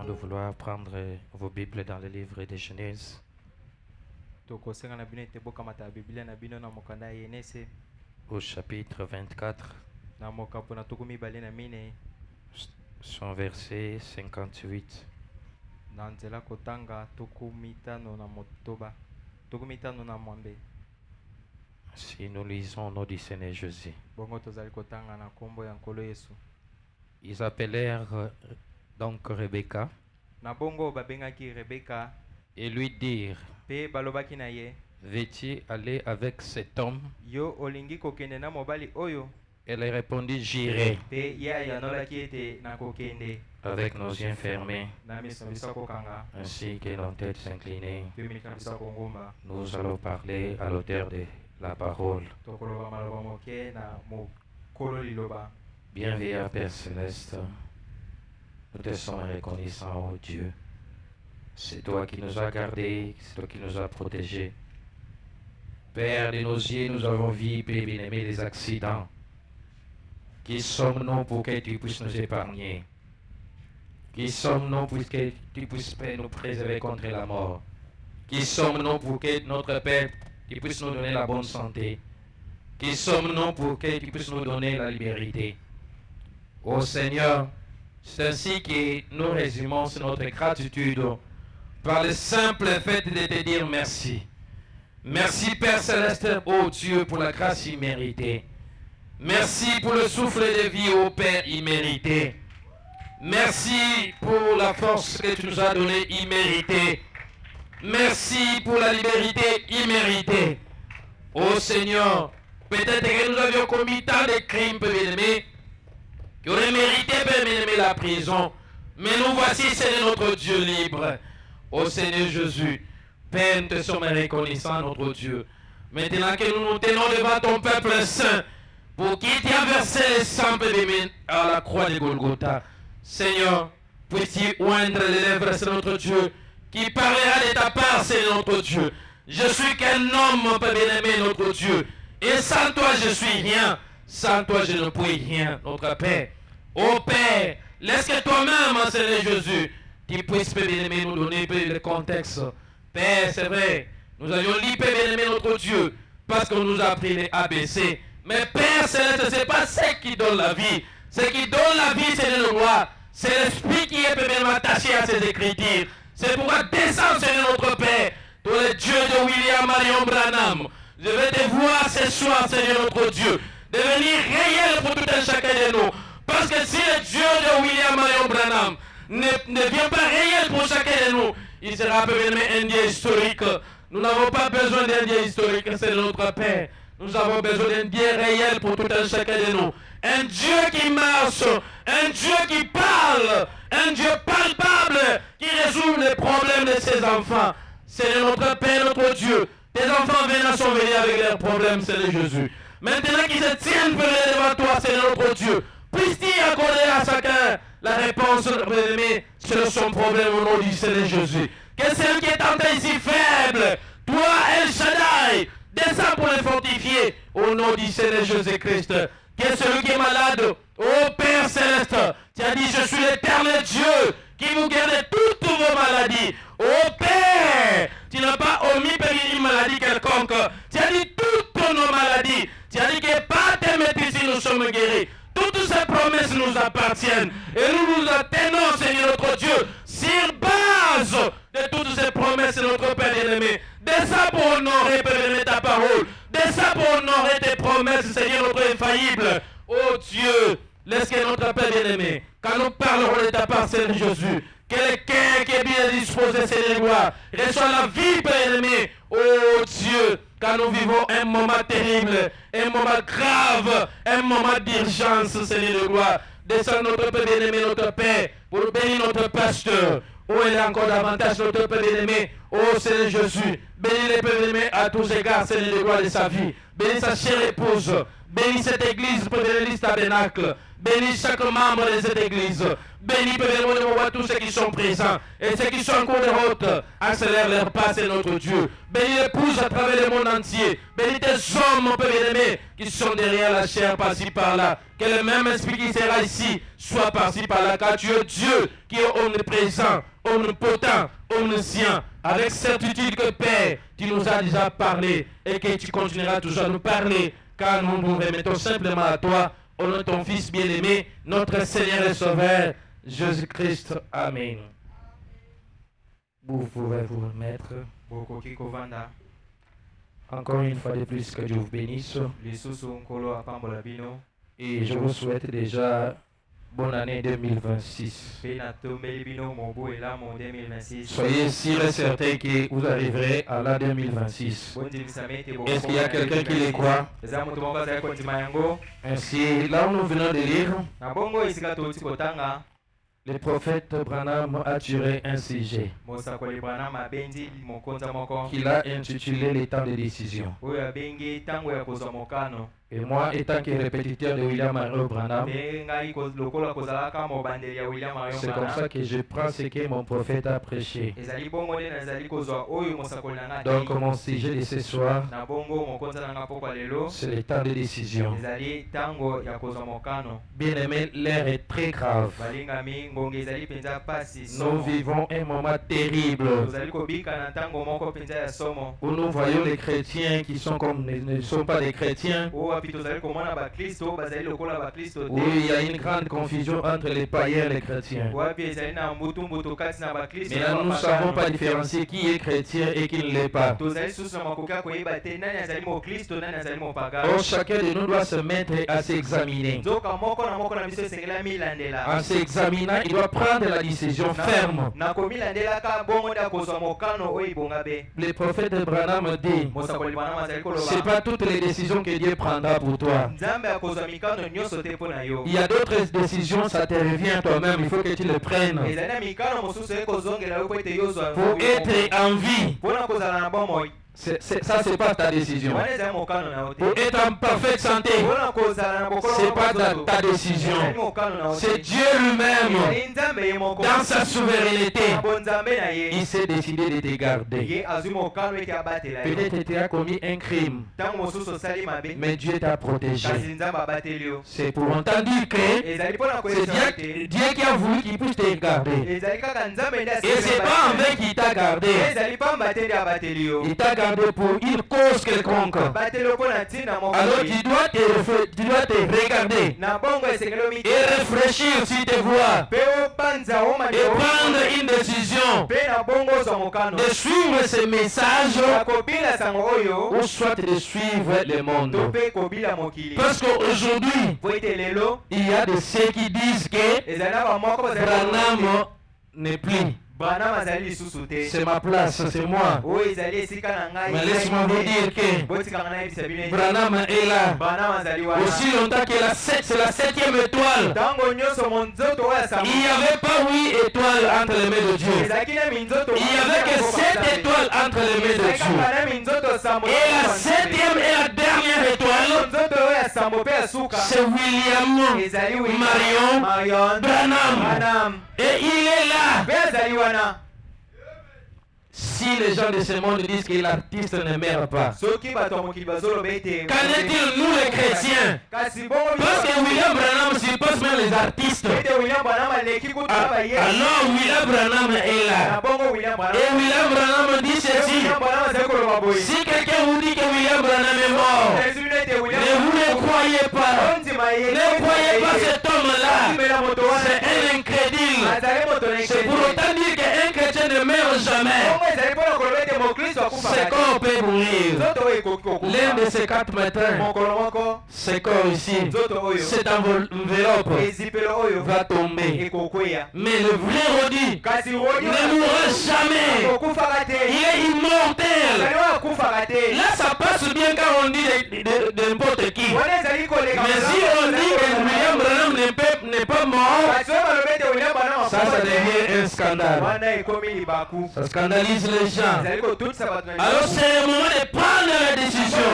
prions de vouloir prendre vos Bibles dans le livre de Genèse. Au chapitre 24, son verset 58. Si nous lisons au nom du Seigneur Jésus. Ils appelèrent donc Rebecca et lui dirent: veux-tu aller avec cet homme? Elle répondit: j'irai. Avec nos yeux fermés, ainsi que nos têtes inclinées, nous allons parler à l'auteur de la parole. Bienveillant Père Céleste, nous te sommes reconnaissants, oh Dieu. C'est toi qui nous as gardés, c'est toi qui nous as protégés. Père, de nos yeux, nous avons vu, Père bien-aimé, des accidents. Qui sommes-nous pour que tu puisses nous épargner? Qui sommes-nous pour que tu puisses nous préserver contre la mort? Qui sommes-nous pour que notre Père, tu puisses nous donner la bonne santé? Qui sommes-nous pour que tu puisses nous donner la liberté? Ô Seigneur, c'est ainsi que nous résumons notre gratitude par le simple fait de te dire merci. Merci Père Céleste, ô Dieu, pour la grâce imméritée. Merci pour le souffle de vie, ô Père immérité. Merci pour la force que tu nous as donnée imméritée. Merci pour la liberté imméritée. Ô Seigneur, peut-être que nous avions commis tant de crimes, Père bien-aimé, qui auraient mérité, Père bien-aimé, la prison. Mais nous voici, Seigneur, notre Dieu libre. Ô Seigneur Jésus, Père, nous te sommes reconnaissants, notre Dieu. Maintenant que nous nous tenons devant ton peuple saint, pour qui tu as versé le sang, Père bien-aimé, à la croix de Golgotha. Seigneur, puisses-tu oindre les lèvres, c'est notre Dieu, qui parlera de ta part, c'est notre Dieu. Je suis qu'un homme, Père bien-aimé, notre Dieu. Et sans toi, je suis rien. Sans toi, je ne puis rien, notre Père. Ô Père, laisse que toi-même, Seigneur Jésus, tu puisses, Père bien-aimé, nous donner le contexte. Père, c'est vrai, nous avions lu, Père bien-aimé, notre Dieu, parce qu'on nous a appris les ABC. Mais Père Céleste, ce n'est pas ce qui donne la vie. Ce qui donne la vie, c'est le roi. C'est l'esprit qui est, Père bien-aimé, attaché à ces écritures. C'est pourquoi descends, Seigneur notre Père, toi le Dieu de William Marion Branham. Je vais te voir ce soir, Seigneur notre Dieu, devenir réel pour tout un chacun de nous. Parce que si le Dieu de William Marion Branham ne vient pas réel pour chacun de nous, il sera peut-être un Dieu historique. Nous n'avons pas besoin d'un Dieu historique, c'est notre Père. Nous avons besoin d'un Dieu réel pour tout un chacun de nous. Un Dieu qui marche, un Dieu qui parle, un Dieu palpable qui résout les problèmes de ses enfants. C'est notre Père, notre Dieu. Tes enfants viennent sont venus avec leurs problèmes, c'est Jésus. Maintenant qu'ils se tiennent devant toi, c'est notre Dieu. Puisses-tu accorder à chacun la réponse, bien-aimé, sur son problème au nom du Seigneur Jésus. Que celui qui est tenté ici faible, toi, El Shaddai, descends pour le fortifier au nom du Seigneur Jésus-Christ. Que celui qui est malade, ô Père Céleste, tu as dit, je suis l'éternel Dieu qui vous garde toutes vos maladies. Ô Père, tu n'as pas omis une maladie quelconque. Tu as dit toutes nos maladies. Tu as dit que par tes maîtrises nous sommes guéris. Toutes ces promesses nous appartiennent. Et nous nous atteignons, Seigneur notre Dieu, sur base de toutes ces promesses, notre Père bien-aimé. Descends pour honorer, Père bien-aimé, ta parole. Descends pour honorer tes promesses, Seigneur notre infaillible. Oh Dieu, laisse que notre Père bien-aimé, quand nous parlerons de ta part, Seigneur Jésus, que le cœur qui est bien disposé, Seigneur gloire, reçoit la vie, Père bien-aimé. Oh Dieu, quand nous vivons un moment terrible, un moment grave, un moment d'urgence, Seigneur de gloire, descends notre Père bien-aimé, notre Père, pour bénir notre pasteur. Oh, il y a encore davantage notre Père bien-aimé. Oh Seigneur Jésus, Bénis les bien-aimés à tous égards, Seigneur de gloire de sa vie. Bénis sa chère épouse. Bénis cette église, Père de l'Église tabernacle. Bénis chaque membre de cette église. Bénis, Père de tous ceux qui sont présents et ceux qui sont en cours de route. Accélère leur pas, c'est notre Dieu. Bénis l'épouse à travers le monde entier. Bénis tes hommes, mon Père bien-aimé, qui sont derrière la chair, par-ci, par-là. Que le même esprit qui sera ici soit par-ci, par-là. Car tu es Dieu qui est omniprésent, omnipotent, omniscient. Avec certitude que, Père, tu nous as déjà parlé et que tu continueras toujours à nous parler. Car nous nous remettons simplement à toi, au nom de ton Fils bien-aimé, notre Seigneur et Sauveur, Jésus-Christ. Amen. Vous pouvez vous remettre. Encore une fois de plus, que Dieu vous bénisse. Et je vous souhaite déjà bonne année 2026. Soyez sûrs et certains que vous arriverez à la 2026. Est-ce qu'il y a quelqu'un qui les croit? Ainsi, là où nous venons de lire, le prophète Branham a tiré un sujet qu'il a intitulé les temps de décision. Et moi, étant que répétiteur de William Mario Branham, c'est comme ça que je prends ce que mon prophète a prêché. Donc mon sujet de ce soir, c'est le temps de décision. Bien aimé, l'air est très grave. Nous vivons un moment terrible où nous voyons les chrétiens qui sont comme ne sont pas des chrétiens. Oui, il y a une grande confusion entre les païens et les chrétiens. Mais là, nous ne savons pas différencier qui est chrétien et qui ne l'est pas. Or, chacun de nous doit se mettre à s'examiner. En s'examinant, il doit prendre la décision ferme. Le prophète Branham dit, ce n'est pas toutes les décisions que Dieu prendra pour toi. Il y a d'autres décisions, ça te revient toi-même, il faut que tu le prennes. Pour être en vie. Ça, c'est pas ta décision. Pour être en parfaite santé, c'est pas ta décision. C'est Dieu lui-même, dans sa souveraineté, il s'est décidé de te garder. Peut-être que tu as commis un crime, mais Dieu t'a protégé. C'est pour entendre que c'est Dieu qui a voulu qu'il puisse te garder. Et c'est pas en vain qu'il t'a gardé. Il t'a gardé pour une cause quelconque. Alors tu dois te regarder et réfléchir si tu vois et prendre une décision de suivre ce message ou soit de suivre le monde. Parce qu'aujourd'hui, il y a de ceux qui disent que Branham n'est plus. C'est ma place, c'est moi. Mais laisse-moi vous dire que Branham est là. Aussi longtemps que c'est la 7e étoile. Il n'y avait pas 8 étoiles entre les mains de Dieu. Il n'y avait que 7 étoiles entre les mains de Dieu. Et la 7e et la dernière étoile, c'est William Marion Branham. Et il est là. Si les gens de ce monde disent que l'artiste ne meurt pas, qu'en est-il nous les chrétiens? Parce que William Branham suppose même les artistes. Alors William Branham est là. Et William Branham dit ceci: si quelqu'un vous dit que William Branham est mort, ne vous ne croyez pas. Ne croyez pas cet homme-là. C'est un incrédule. C'est pour autant dire qu'un chrétien ne meurt jamais. Ce corps peut mourir. L'un de ces 4 matins, ce corps ici, cette enveloppe va tomber. Mais le vrai Rodi ne mourra jamais. Il est immortel. Là, ça passe bien quand on dit de n'importe qui. Mais si on dit que William Branham n'est pas mort, Ça devient un scandale. Ça scandalise les gens. Alors c'est le moment de prendre la décision.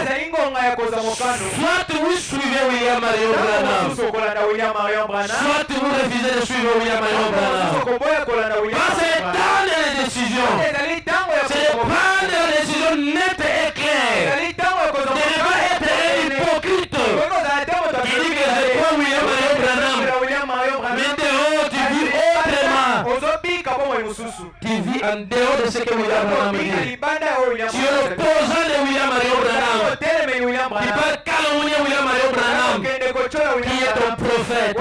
Soit vous suivez William Marion Branham, soit vous refusez de suivre William Marion Branham. Parce que c'est dans les décisions. C'est de prendre la décision nette et claire. De ne pas être hypocrite. Qui dit que je crois William Marion Branham. Mais dehors tu vis autrement. Tu vis en dehors de ce que William Branham dit. Tu es l'opposant de William Marion Branham. Tu parles calomnier William Marion Branham, qui est ton prophète,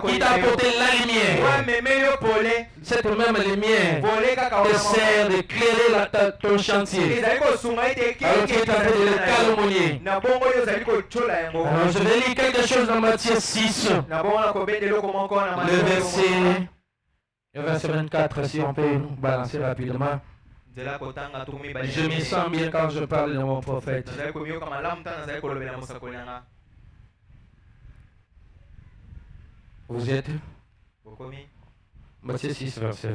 qui t'a apporté la lumière. Cette même lumière te sert d'éclairer ton chantier. Alors tu es en train de le calomnier. Alors je vais lire quelque chose dans Matthieu 6, le verset 24, si on peut nous balancer rapidement. Je me sens bien quand je parle de mon prophète. Vous êtes Matthieu 6, verset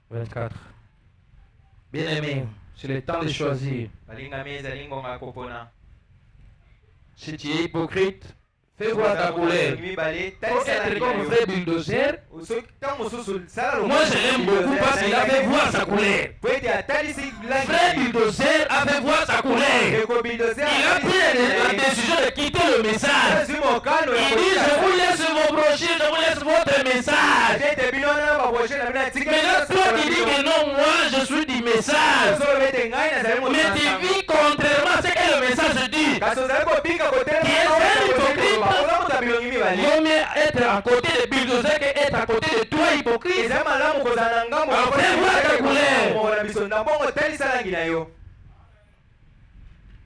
24. Bien-aimé, c'est le temps de choisir. Si tu es hypocrite, fais voir ta colère. Faut être comme frère Bulldozer. Moi je l'aime beaucoup parce qu'il a fait voir sa colère. Frère Bulldozer a fait voir sa colère. Il a pris la décision de quitter le message. Il dit je vous laisse vos brochures, je vous laisse votre message. Mais là toi tu dis que non, moi je suis du message. Mais tu vis contrairement à ce que le message dit. Qui est un hypocrite. Vaut mieux être à côté de Bulldozer qu'être à côté de toi, hypocrite. Alors fais voir ta colère.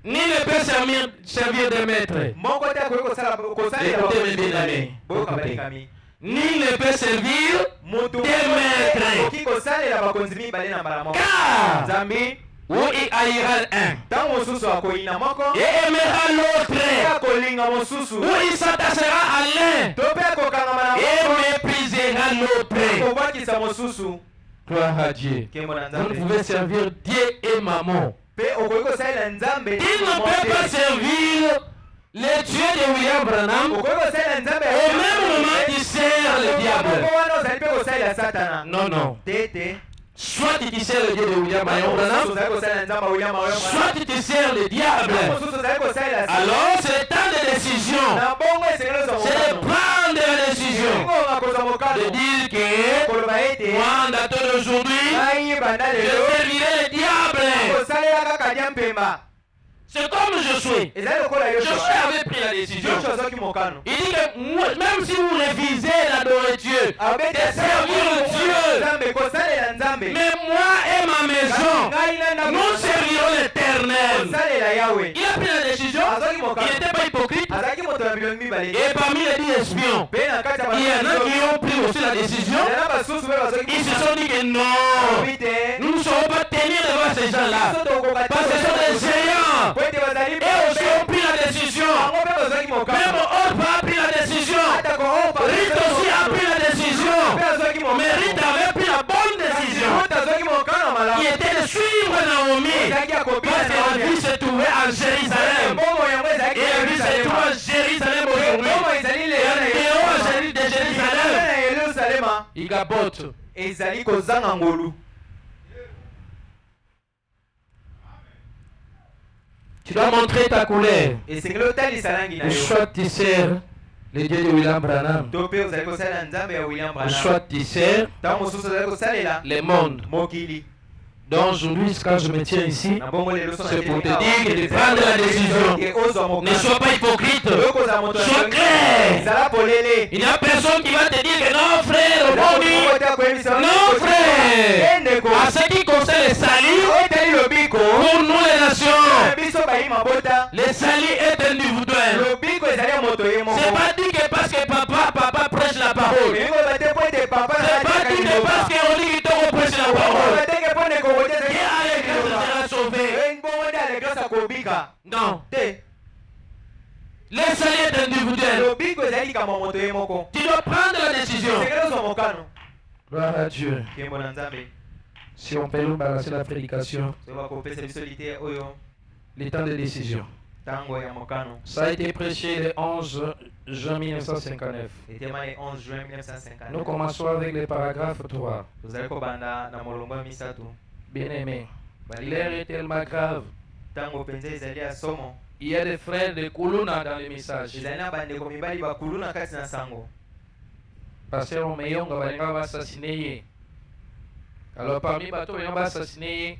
Ni ne peut servir de maître. Écoutez mes bien-aimés. Ni ne peut servir de maître. Car ou il haïra un et aimera l'autre, ou il s'attachera à l'un et méprisera l'autre. Gloire à Dieu. Vous ne pouvez servir Dieu et Maman. Il ne peut pas servir le Dieu de William Branham. Au même moment il sert le diable. Non, non. Soit tu sers le Dieu de William Marion Branham, soit tu sers le diable. Alors c'est le temps de décision. C'est de prendre la décision. De dire que moi, en datant d'aujourd'hui, je servirai le diable. C'est comme je suis. Josué avait pris la décision. Il dit que même si vous refusez d'adorer Dieu, de servir Dieu, mais moi et ma maison, nous servirons l'Éternel. Il a pris la décision. Il n'était pas hypocrite. Et parmi les 10 espions, il y en a qui ont pris aussi la décision. Ils se sont dit que non, nous ne saurons pas tenir devant ces gens-là. Parce que ce sont des géants. Et aussi ont pris la décision. Même Orpa a pris la décision. Rite aussi a pris la décision. Mais Rite avait pris la bonne décision. Qui était de suivre Naomi. Parce que la vie se trouvait en Jérusalem. Et la vie se trouve en Jérusalem aujourd'hui. Et en dehors de Jérusalem, il gabote. Tu dois montrer ta colère. Ou soit tu sers le Dieu de William Branham, ou soit tu sers le monde. Donc aujourd'hui, quand je me tiens ici, c'est pour te dire que de prendre la décision. Ne sois pas hypocrite, sois clair. Il n'y a personne qui va te dire que non frère, non frère. À ce qui concerne les salis, pour nous les nations, les salis est individuel. C'est pas dit que parce que papa prêche la parole. C'est pas dit que parce qu'on dit qu'il prêche la parole. Non. Les salis est individuel. Tu dois prendre la décision. Gloire à Dieu. Nkembo na Nzambe. Si on peut nous balancer la prédication, So bakopesa biso lite oyo les temps de décision. tango ya mokano. Ça a été prêché le 11 juin 1959. Etema le 11 juin 1950. Nous commençons avec le paragraphe 3. Tozali kobanda na molongo ya misato. Bien-aimé, l'air est tellement grave. Tango penza ezali ya somo. Il y a des frères de Kuluna dans le message. Ezali na bandeko mibali bakuluna kati na sango. Pasteur Omeyonga balinga va assassiner. Alors parmi bato on va assassiner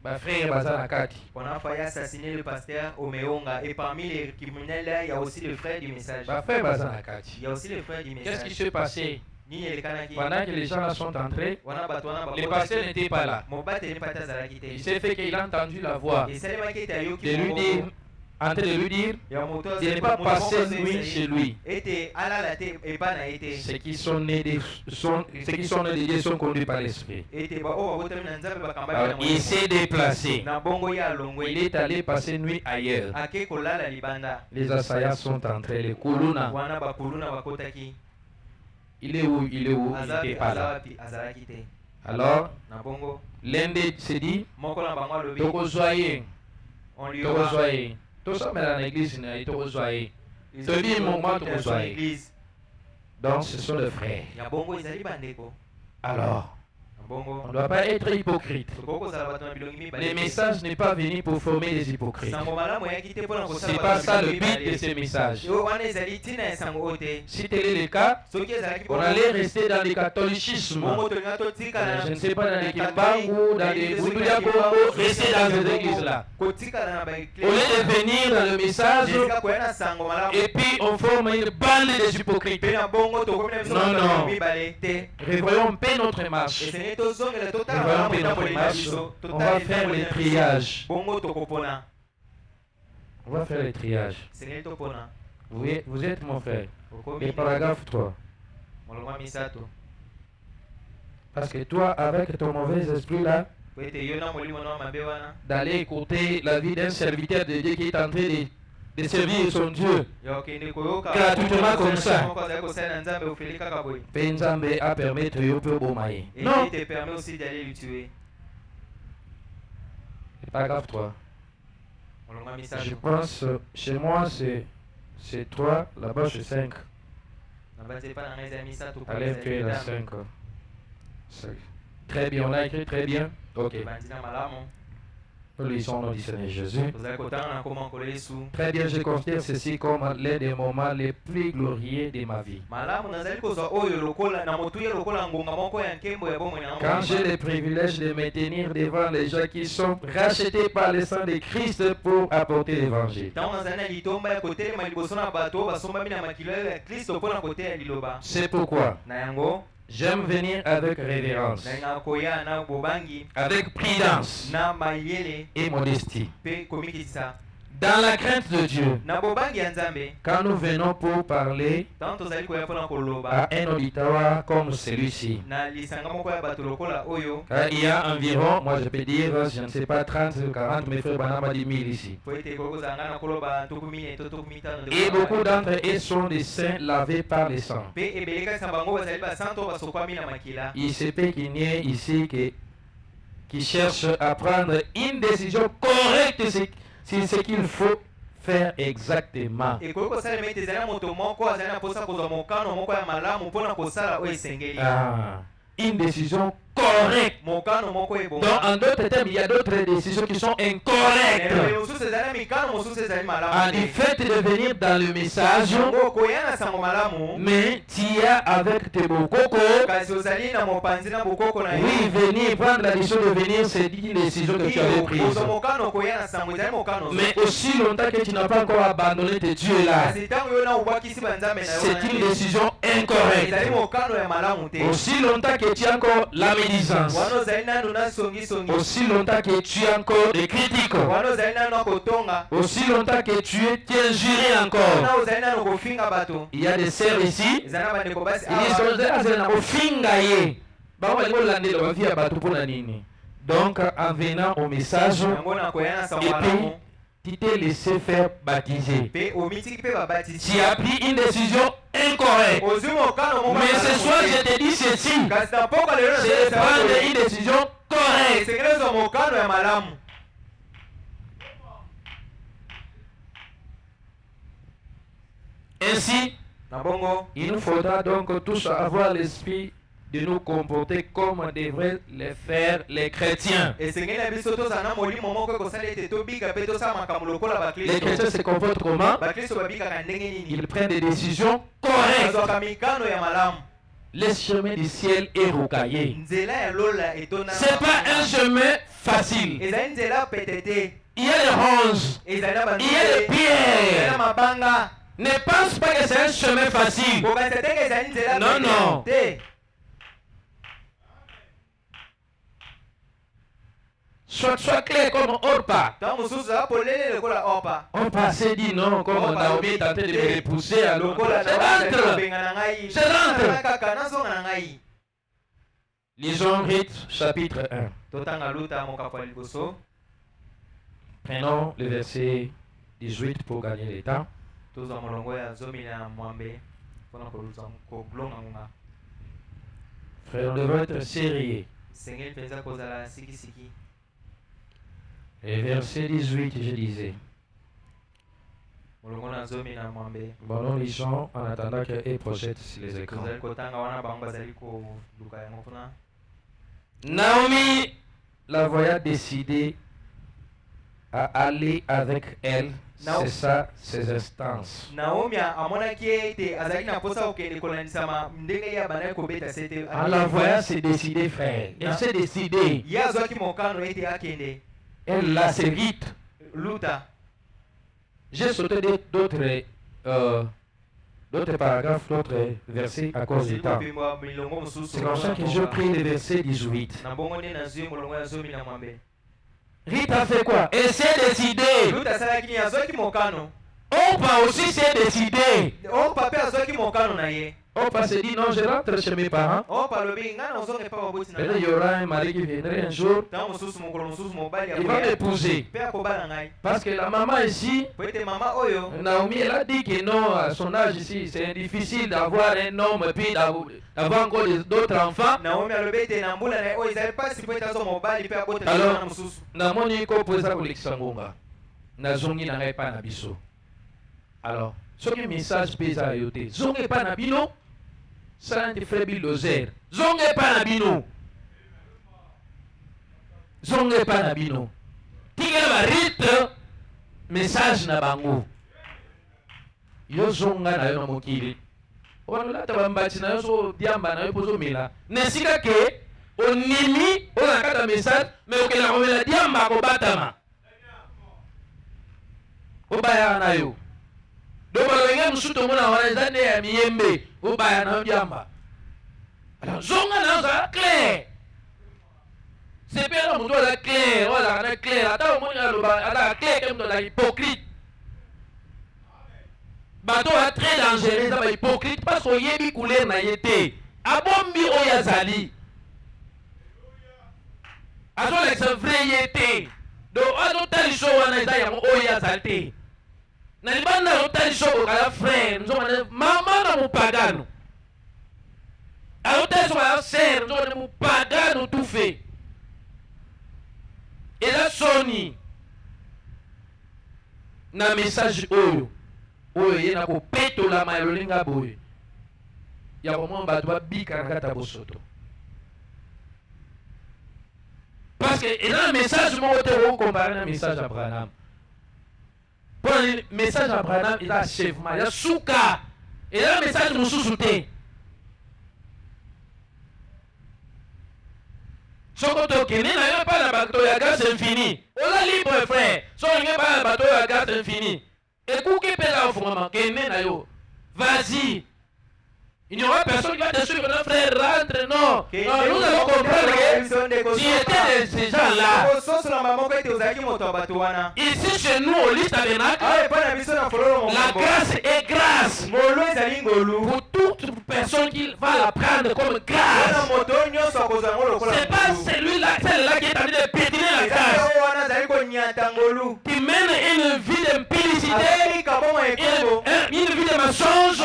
ba frère bazana kati. On a failli assassiner le pasteur Omeonga et parmi les criminels là, il y a aussi le frère du message. Ba frère bazana kati. Il y a aussi le frère du message. Qu'est-ce qui s'est passé? Pendant Pendant que les gens là sont entrés, le pasteur n'était pas là. Il s'est fait qu'il a entendu la voix de lui dire, en train de lui dire de ne pas passer nuit chez lui. Ceux qui sont nés de Dieu sont conduits par l'Esprit. Alors, il s'est déplacé. Il est allé passer nuit ailleurs. Les assaillants sont entrés, les Kuluna. Il est où? Il n'était pas là. Alors, l'un s'est dit, Tokozoye. Tout ça, mais dans l'église, il Tokozoye. Donc, ce sont les frères. Alors, on ne doit pas être hypocrite. Le message n'est pas venu pour former des hypocrites. C'est pas ça le but de ces messages. Si tel est le cas, on allait rester dans le catholicisme. Je ne sais pas, dans les Kimbangu, dans les Bouddha Congo, rester dans ces églises-là. Au lieu de venir dans le message, et puis on forme une bande des hypocrites. Non, non. Revoyons un peu notre marche. On va faire le triage. On va faire le triage. Vous êtes mon frère. Et paragraphe 3. Parce que toi, avec ton mauvais esprit là, d'aller écouter la vie d'un serviteur de Dieu qui est en train de servir son Dieu gratuitement comme ça. Penzambe a permis de yope bomaye. Non. Il te permet aussi d'aller le tuer. Paragraphe 3. Je pense, chez moi c'est 3, là-bas c'est 5. Allez, tu es la 5. Très bien, on a écrit très bien. Ok. Nous lisons au Seigneur Jésus. Très bien, je considère ceci comme l'un des moments les plus glorieux de ma vie. Quand j'ai le privilège de me tenir devant les gens qui sont rachetés par le sang de Christ pour apporter l'évangile. C'est pourquoi j'aime venir avec révérence, avec prudence et modestie, dans la crainte de Dieu. Quand nous venons pour parler à un auditoire comme celui-ci, il y a environ, moi je peux dire, je ne sais pas, 30 ou 40, mes frères Banama 10 000 ici. Et beaucoup d'entre eux sont des saints lavés par le sang. Il se peut qu'il n'y ait ici qui cherchent à prendre une décision correcte sur ce qu'il faut faire exactement. Une décision correcte. Donc en d'autres termes, il y a d'autres décisions qui sont incorrectes. En fait de venir dans le message, mais tu as avec tes bokoko, oui, venir prendre la décision de venir, c'est une décision que tu avais prise. Mais aussi longtemps que tu n'as pas encore abandonné tes dieux là, c'est une décision incorrecte. Aussi longtemps que tu as encore la médisance, aussi longtemps que tu as encore des critiques, aussi longtemps que tu es injuré encore. Il y a des sœurs ici, ils disent donc en venant au message, et puis tu t'es laissé faire baptiser. Tu as pris une décision incorrecte. Mais ce soir je te dis ceci. ceci, kasi na mboka lelo c'est de prendre une décision correcte. esengeli ozwa mokano ya malamu. Ainsi, Na bongo il nous faudra donc tous avoir l'esprit de nous comporter comme devraient le faire les chrétiens. esengeli na biso tozala na molimo moko ekosala ete tobika mpe tosala makambo lokola Les chrétiens bakristo. se comportent comment? Bakristo babikaka ndenge nini? Ils prennent des décisions correctes. bazwaka mikano ya malamu. Le chemin du ciel est rocaillé. Nzela ya lola etona. C'est pas un chemin facile. ezali nzela pete te. Il y a des ronces, ezali na il y a des ezali na pierres. mabanga. Ne pense pas que c'est un chemin facile. kokanisa teke ezali nzela Non, pete non. te. Sois clair comme Orpa. ntango mosusu zala polele lokola orpa. Orpa s'est dit non, comme Naomi est tenté de me repousser, alors lokola je rentre. nabenga na ngai. Je rentre. kaka nazonga na ngai. Lisons Rite, chapitre 1. totanga luta mokapo ya liboso. Prenons le verset 18 pour gagner le temps. tozwa molongo ya zomi na mwambe mpona kolonga ngonga. Frère, nous devons être sérieux. sengeli mpenza kozala sikisiki. Et verset 18, je disais. molongo na zomi na mwambe. Bon, nous lisons en attendant qu'elle projette sur les écrans. tozali kotanga wana bango bazali koluka yango mpona. Naomi la voya décider à aller avec elle. C'est ça, ses instances. naomi amonaki ete azalaki na mposa kokende kolandisama ndenge ye abandaki kobeta sete. En la voyant se décider, frère. Elle s'est décidée. ye azwaki mokano ete akende Elle l'a servite. luta. J'ai sauté d'autres paragraphes, d'autres versets à cause du temps. kopimba milongo mosusu. C'est comme ça que j'ai pris le verset 18. na bongo nde nazwi molongo ya zomi na mwambe. Rite a fait quoi? Elle s'est décidée. luta asalaki nini? azwaki mokano. Orpa aussi s'est décidé. orpa mpe azwaki mokano na ye. Orpa s'est dit non, je rentre chez mes parents. orpa alobi ngai nazonga epa baboti na Et là, il y aura un mari qui viendrait un jour. ntango mosusu mokolo mosusu mobali Il va m'épouser. mpe akobala ngai. Parce que la maman ici, po ete mama oyo Naomi, elle a dit que non, à son âge ici, c'est difficile d'avoir un homme et puis d'avoir encore d'autres enfants. naomi alobi ete na mbula na ye oyo ezali mpasi po ete azwa mobali mpe abota Alors, na mosusu. namoni kopoza kolekisa ngonga nazongi na ngai epai na biso. Alors soki message mpe eza yo te zonga epai na bino sala nde frère bilozer zonga epai na bino, zonga epai na bino, tikela barite message na bango, yo zonga na yo na mokili olata bambati na yo so diamba na yo mpo ozomela na esika ke onimi oza na kati ya message me okela komela diamba kobatama obayaka na yo do balobenge mosusu tomona wana eza nde ya miyembe obaya na yo diamba. Alors zonga na yo ozala clair sepela motu aza clair oyo azalaka na clair ata omoni aloba azalaka clair ke motu azala hypocrite. Bato est très dangereux, ça va hypocrite parce que yebi couleur na yete. Abombi oyazali. Azo l'ex vrai yete. Do azo taliso wana za yango oyazali. Na libanda taliso kala frère, nzoma mama na mupagano. Azo taliso kala sœur, nzoma mupagano tout fait. Et là Sony na message oyo. Oyo ye na kopetolama ya lolinga boye ya komona bato babika na kati ya bosoto parce que eza na message moko te okokompare na message ya Branham. Mpona message ya Branham eza achèvement eza suka, eza na message mosusu te. Soko tokende na yo epai na bato ya grâce infini oza libre frère, soki olingi epai na bato ya grâce infini écoutez Pela Fumama, vas-y. Il n'y aura personne qui va te suivre, notre frère rentre, non. Non, nous allons comprendre que tu étais de ces gens-là. Ici chez nous, au lit tabernacle, la grâce est grâce. Pour toute personne qui va la prendre comme grâce. C'est pas celui-là, celle-là qui est en train de pétiner la grâce. Qui mène une vie d'impudicité, une vie de mensonge.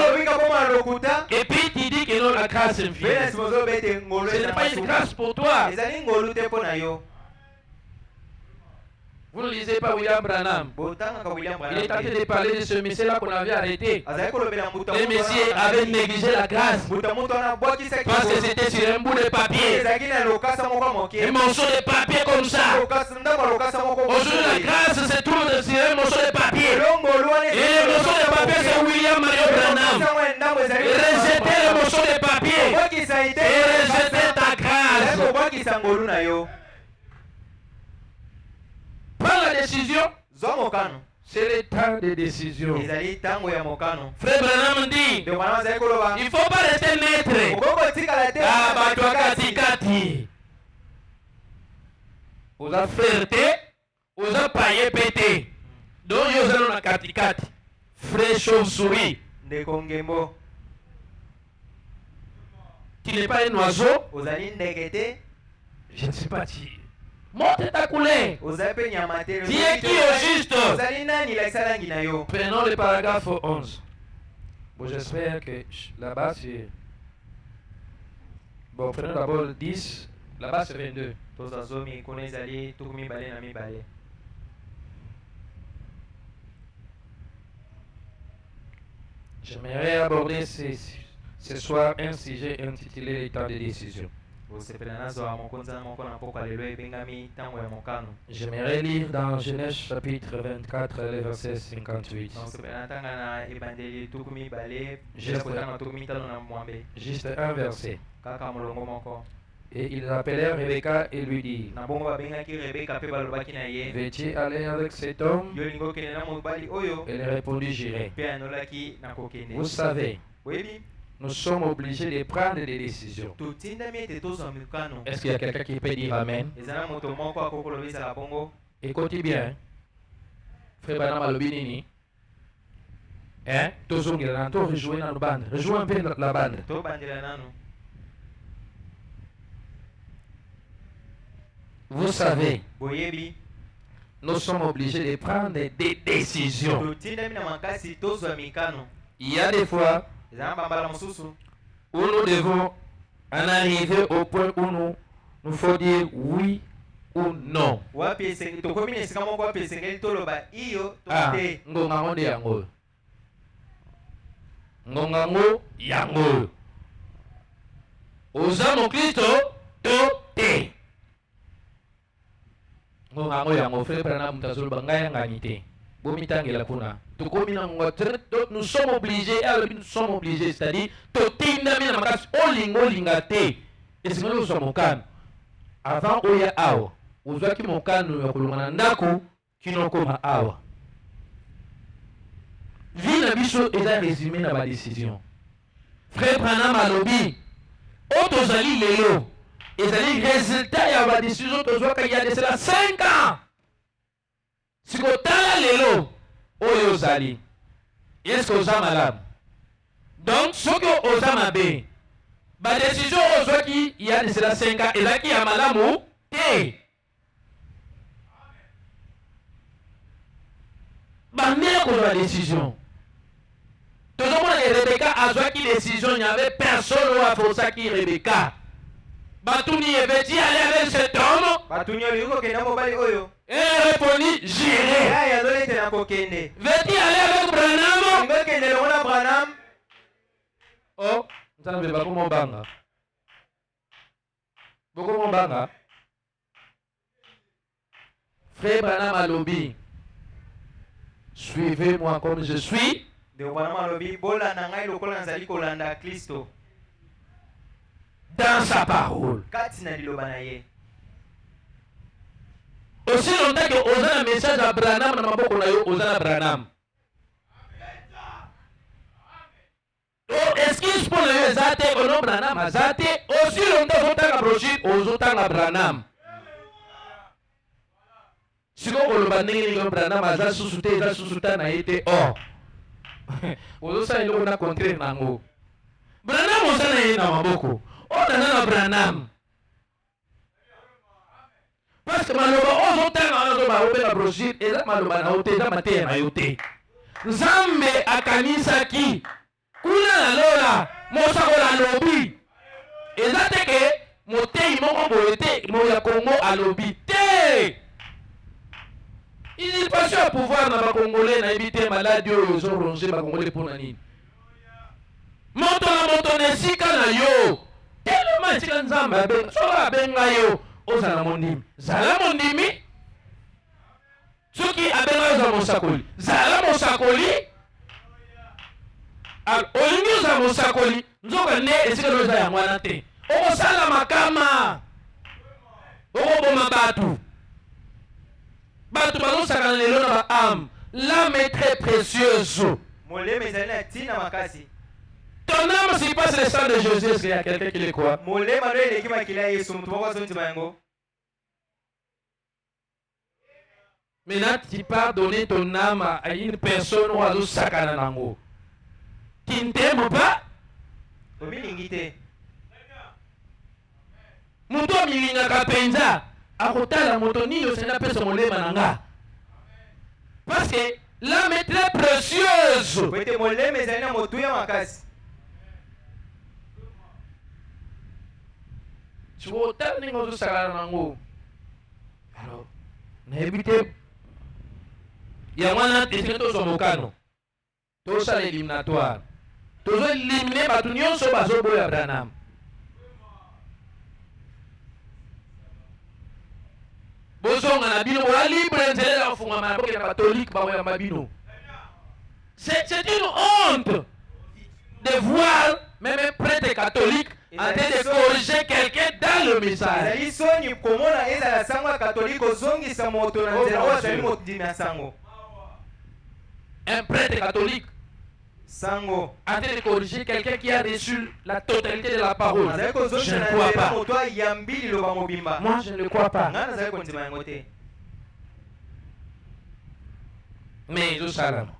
Et puis tu dis que non, la grâce infinie. Ce n'est pas une grâce pour toi. Vous ne lisez pas William Branham. Il est tenté de parler de ce monsieur-là qu'on avait arrêté. Le monsieur avait négligé la grâce parce que c'était sur un bout de papier. Un morceau de papier comme ça. Aujourd'hui, la grâce se trouve sur un morceau de papier. Et le morceau de papier, c'est William Mario Branham. Rejetez le morceau de papier et rejetez ta grâce. Prends la décision. C'est le temps de décision. Frère Branham dit, il ne faut pas rester maître. Ah, bah, kati. Vous avez fierté, vous avez paillé pété. Donc, vous avez un kati. Frère chauve-souris. Tu n'es pas un oiseau. Je ne sais pas si. Monte ta coulée. Tu es qui au juste? Prenons le paragraphe 11. Bon, j'espère que là-bas c'est... Bon, prenons d'abord le 10. Là-bas c'est 22. J'aimerais aborder ce soir un sujet intitulé les temps de décision. J'aimerais lire dans Genèse chapitre 24, le verset 58. Juste un verset. Et ils appelèrent Rebecca et lui dirent, veux-tu aller avec cet homme? Elle répondit, j'irai. Vous savez, nous sommes obligés de prendre des décisions. Est-ce qu'il y a quelqu'un qui peut dire Amen? Écoutez bien. Frère Branham alobi nini? Hein? Rejoins dans la bande. Rejoins un peu la bande. Vous savez, nous sommes obligés de prendre des décisions. Il y a des fois où nous devons en arriver au point où nous faut dire oui ou non. Ngongango yango. Ozamo Kristo te. Ngongango yango frère Branham mutazolo bangaya nganyite. Bomitangela kuna. Nous sommes obligés, nous sommes obligés, c'est-à-dire, avant oya awa, ozwaki mokano ya kolongana ndako kino koma awa. Vie na biso eza résumé na ba décision. Frère Branham alobi, otozali lelo, ezali résultat ya ba décision tozwaka ya de cela 5 ans. Sikotala lelo oyo ozali. Est-ce que oza malamu? Donc soki oza mabe, ba décision ozwaki ya de cela 5 ans ezalaki ya malamu te. Bandela kozwa décision. Tozomona que Rebecca azwaki décision, il n'y avait personne ou a forçaki Rebecca. Batuni ebeti aller avec cet homme. Elle répondit, j'irai. Veux-tu aller avec Branham? Oh, ça ne veut pas comment banga. Comment banga? Frère Branham alobi, suivez-moi comme je suis. Dans sa parole. Aussi longtemps que osa un message à Branham, na maboko na yo osa Branham. Excuse pour le zate ono Branham azate aussi longtemps otanga brochure ozotanga Branham. Siko oloba ndenge ni Branham aza susute eza susuta na ete oh. Ozosa eloko na contraire nango. Branham osa na ye na maboko. Ona na Branham. Parce que maloba ozotanga ozoba obela brochure eza maloba na ote eza mateya na yo te. Nzambe akanisaki kuna na lola mosakola lobi eza te ke motei moko boye te moya Congo alobi te. Usurpation ya pouvoir na bakongolais nayebi te maladi oyo ezoronge bakongolais mpona nini. Moto na moto na esika na yo telema esika nzambe abenga soko abenga yo ozala mondimi zala mondimi. Soki abenga ozala mosakoli zala mosakoli. Olingi ozala mosakoli nzoka nde esika na oza yango wana te. Okosala makama okoboma bato bazosakana lelo na baâme. L'âme est très précieuse. Ton âme, s'il passe le sang de Jésus, est-ce qu'il y a quelqu'un qui le croit? Maintenant, tu pars donner ton âme à une personne ou à l'autre sakana nango. Tu ne t'aimes pas? Muto milinga kapenza akotala moto nini osena pesa molema nanga. Parce que l'âme est très précieuse. Tu vois autant de choses sakana nango. Alors, n'habitez il y a un esprit de Somokano. Tout ça éliminatoire. Tout ça éliminé par tout le monde sur Bazobo et Abraham. C'est une honte de voir même un prêtre catholique en train de corriger quelqu'un dans le message. Un prêtre catholique en train de corriger quelqu'un qui a reçu la totalité de la parole. Je ne crois pas. Moi, je ne crois pas. Mais je salame.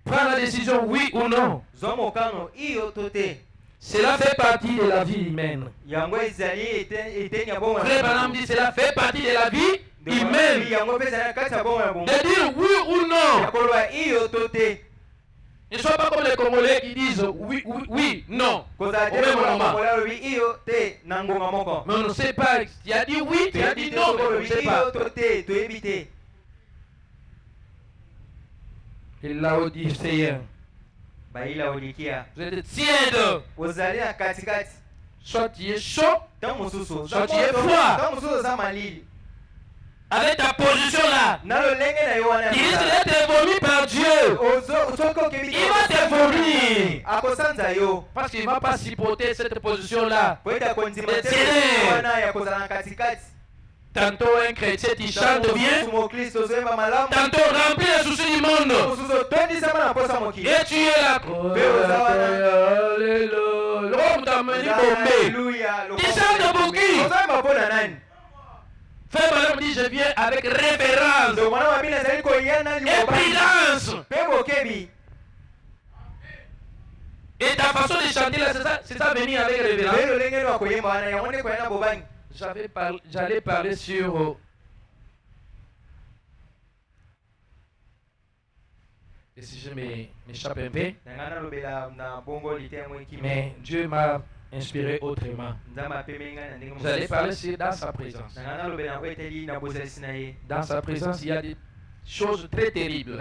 Prends la décision, oui ou non. Cela fait partie de la vie humaine. Frère Branham dit cela fait partie de la vie humaine. De dire oui ou non. Ne sois pas comme les Congolais qui disent oui, oui, oui, non. Au même moment. Mais on ne sait pas. Tu as dit oui, tu as dit non, mais on ne sait pas. Et Laodicéen. Vous êtes tiède. Soit tu es chaud, soit tu es froid. Avec ta position là, il risque d'être vomi par Dieu. Il va te vomir. Parce qu'il ne va pas supporter cette position là. Tantôt un chrétien qui chante bien, tantôt rempli les soucis du monde. Et tu es là. L'homme t'a mené bombé. Tu chantes pour qui? Frère Branham dit je viens avec révérence et prudence. Et ta façon de chanter là, c'est ça venir avec révérence. J'allais parler sur et si je m'échappe un peu, mais Dieu m'a inspiré autrement. J'allais parler sur dans sa présence. Dans sa présence, il y a des choses très terribles.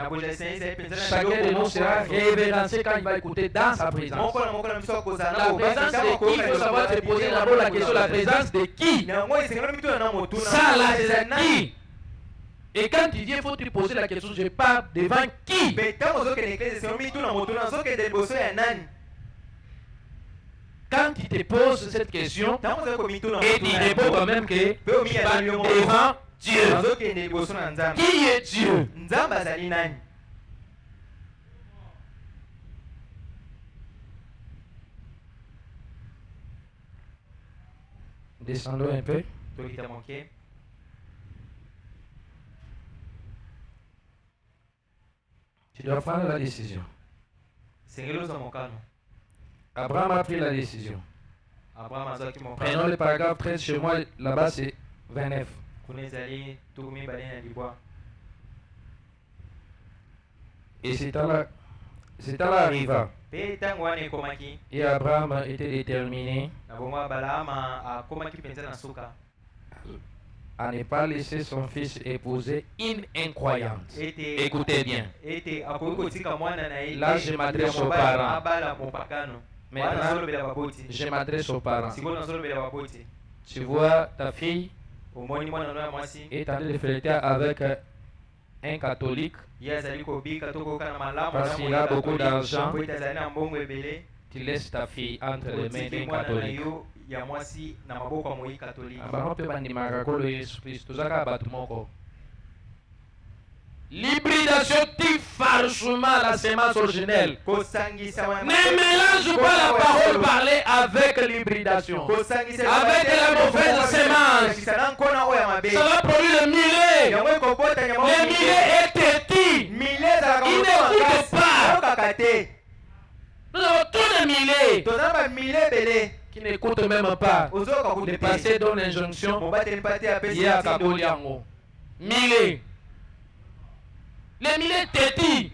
Chacun de nous sera révérencé quand il va écouter dans sa présence. La présence de qui? Il faut savoir se poser d'abord la question, la présence de qui? Ça là, c'est qui? Et quand tu viens, il faut te poser la question, je parle devant qui? Quand tu te poses cette question, et tu réponds quand même que tu parles devant Dieu. Qui est Dieu? Descendons un peu. Tu dois prendre la décision. Abraham a pris la décision. Prenons le paragraphe 13 chez moi, là-bas c'est 29. Et c'est à là arriva. Pe tango wana ekomaki. Et Abraham était déterminé Na bongo Balaama akomaki penza na suka. à ne pas laisser son fils épouser une incroyante. Écoutez bien. Là, je m'adresse aux parents. Maintenant, je m'adresse aux parents. Tu vois, ta fille est en train de flirter avec un catholique parce qu'il a beaucoup d'argent. Tu laisses ta fille entre les mains d'un catholique. L'hybridation tue farouchement la semence originelle. Ne mélange pas la parole parlée avec l'hybridation. Avec la mauvaise semence. Ça va produire le millet. Le millet est têtu. Il n'écoute pas. Nous avons tous les millets qui n'écoutent même pas. Le passé donne l'injonction. Il y a Kaboliango. Millet. Les millets têtis.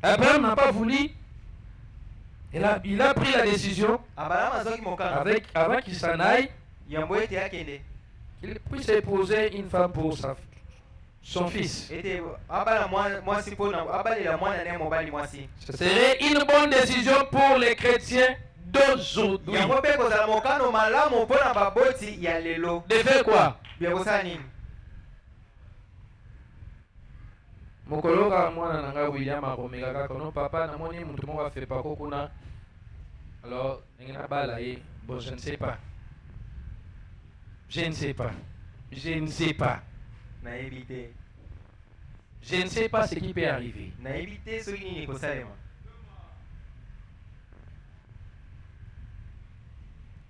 Abraham n'a pas voulu. Il a pris la décision avant qu'il s'en aille. Il puisse épouser une femme pour son fils. Ce serait une bonne décision pour les chrétiens d'aujourd'hui. De faire quoi? Mokoloka mwana nanga William akomeka kaka no papa namoni mutu moko afepa kokuna. Alors ngena bala ye bon je ne sais pas. Je ne sais pas. Je ne sais pas. Je ne sais pas ce qui peut arriver.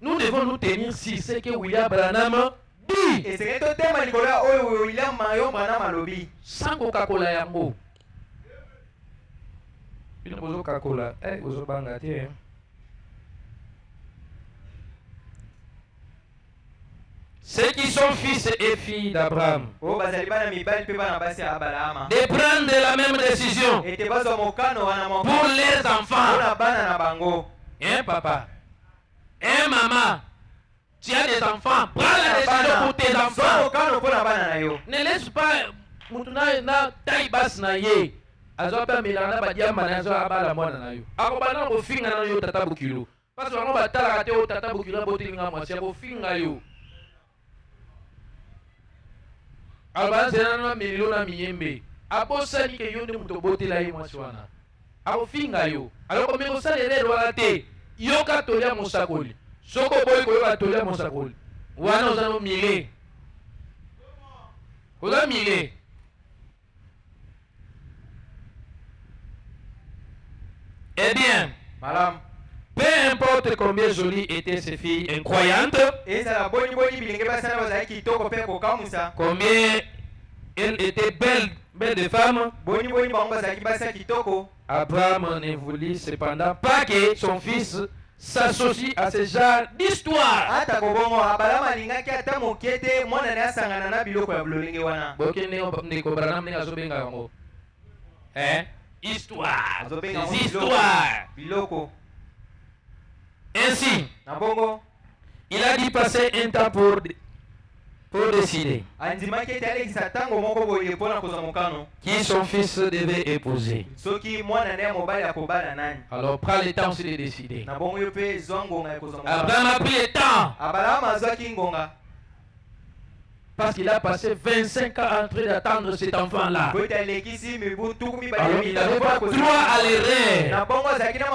Nous devons nous tenir sur ce que William Branham dit. Sans Coca-Cola yango. Il bozo Coca-Cola. Bozo banga tie. Ceux qui sont fils et filles d'Abraham de prendre la même décision pour les enfants. Hein, papa? Hein, maman? Tu as des enfants, prends la décision pour tes enfants. Ne laisse pas na taille basse na ye. Azoba milana ba diamba na zo abala mwana na yo. Akobana ko finga na yo tata bukilo. Parce que on ba tala kate o tata bukilo botinga mwasi ko finga yo. Albanzena na mililo na miyembe. Abosa ni ke yo ne muto botila ye mwasi wana. Ako finga yo. Aloko meko salele wala te. Yo ka tolia musakoli. Soko boy ko yo ka tolia musakoli. Wana ozano mile. Oza mile. Eh bien, madame, peu importe combien jolies étaient ces filles incroyantes, combien elles étaient belles de femmes, Abraham ne voulut cependant pas que son fils s'associe à ce genre d'histoire. Hein? Histoire. Des histoires. Ainsi, il a dû passer un temps pour décider qui son fils devait épouser. Alors prends le temps aussi de décider. Abraham a pris le temps. Parce qu'il a passé 25 ans en train d'attendre cet enfant-là. Alors il n'avait pas droit à l'erreur.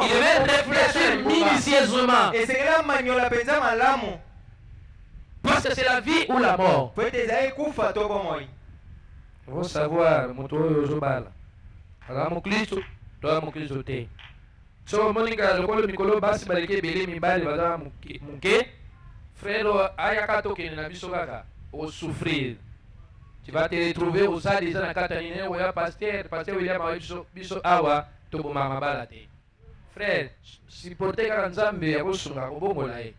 Il devait réfléchir minutieusement. Parce que c'est la vie ou la mort. Il faut savoir, au souffrir. Tu vas te retrouver aux aides de Katanine ou à pasteur William Awa, Tobo Mama Balate. Frère, si porter Kanzambe, à Bosunga, au Bongolae.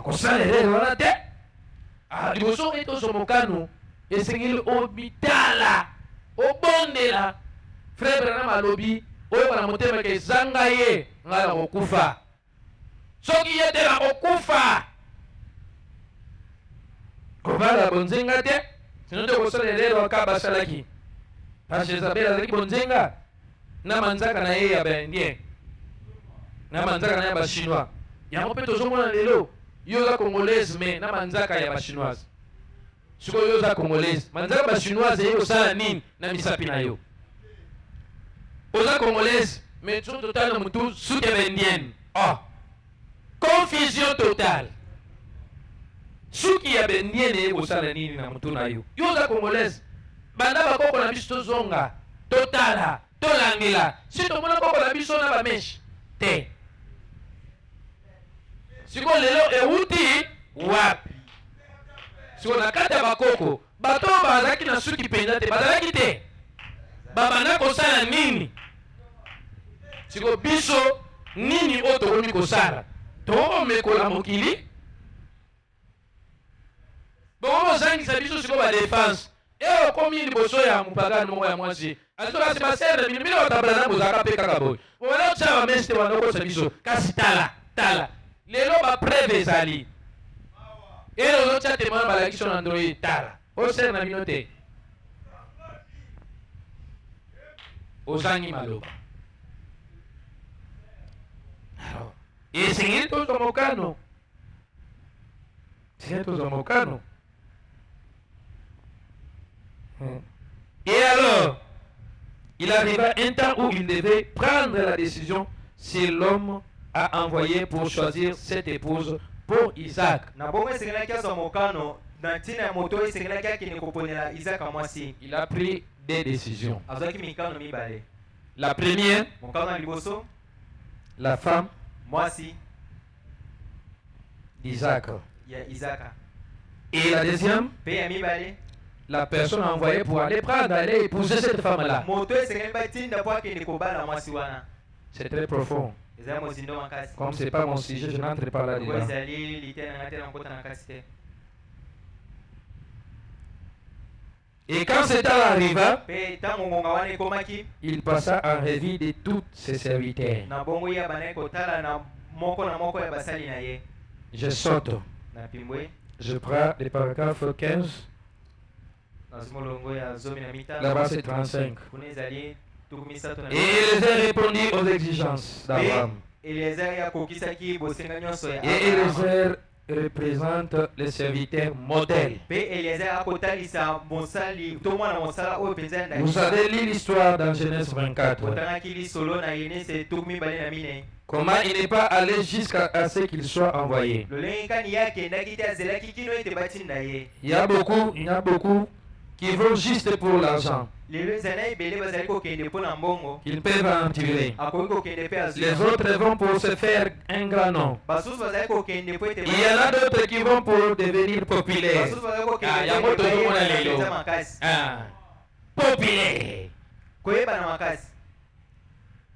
kosala erreur wana te. Liboso etozo mokano esengeli obitala obondela frère Branham alobi oyo na motema ke ezanga ye ngai na kokufa soki ye te na kokufa kobala bonzenga te sino te kosala erreur waka basalaki parce Jezabel azalaki bonzenga na manzaka na ye ya baindien na manzaka na ye ya bachinois yango mpe tozomona lelo yo oza congolaise me na manzaka ya bachinoise sikoyo yo oza congolaise manzaka bachinoise eyi kosala nini na misapi na yo oza congolaise me so totale na motu suki ya baindienne confusion totale suki ya baindienne eyi kosala nini na motu na yo yo oza congolaise banda bakoko na biso tozonga totala tolangela si tomona koko na biso na bameshe te siko lelo euti wapi siko na kati ya bakoko bato bazalaki na suki mpenza te bazalaki te babanda kosala nini siko biso nini oyo tokomi kosala tokomekola mokili bokozangisa biso siko badefense eyo okomi liboso ya mopagani moko ya mwasi azokasi basere bino bino batabala na bozalaka mpe kaka boye obana otya bamesi te banda okosa biso kasi tala lelo bapreve ezali elo ozotya temana balakisi na ndoi tala osere na bino te ozangi maloba esengeli tozwa mokano Et alors, il arriva un temps où il devait prendre la décision si l'homme a envoyé pour choisir cette épouse pour Isaac. Il a pris des décisions. La première, la femme d'Isaac. Et la deuxième, la personne envoyée pour aller aller épouser cette femme-là. C'est très profond. Comme ce n'est pas mon sujet, je n'entre pas là-dedans. Et quand cet temps arriva, il passa en revue de tous ses serviteurs. Je saute. Je prends le paragraphe 15. Là-bas c'est 35. Et Eliezer répondit aux exigences d'Abraham. Et Eliezer représente les serviteurs modèles. Vous avez lu l'histoire dans Genèse 24. Comment il n'est pas allé jusqu'à ce qu'il soit envoyé. Il y a beaucoup qui vont juste pour l'argent. Ils peuvent en tirer. Les autres vont pour se faire un grand nom. Il y en a d'autres qui vont pour devenir populaires. Populaire.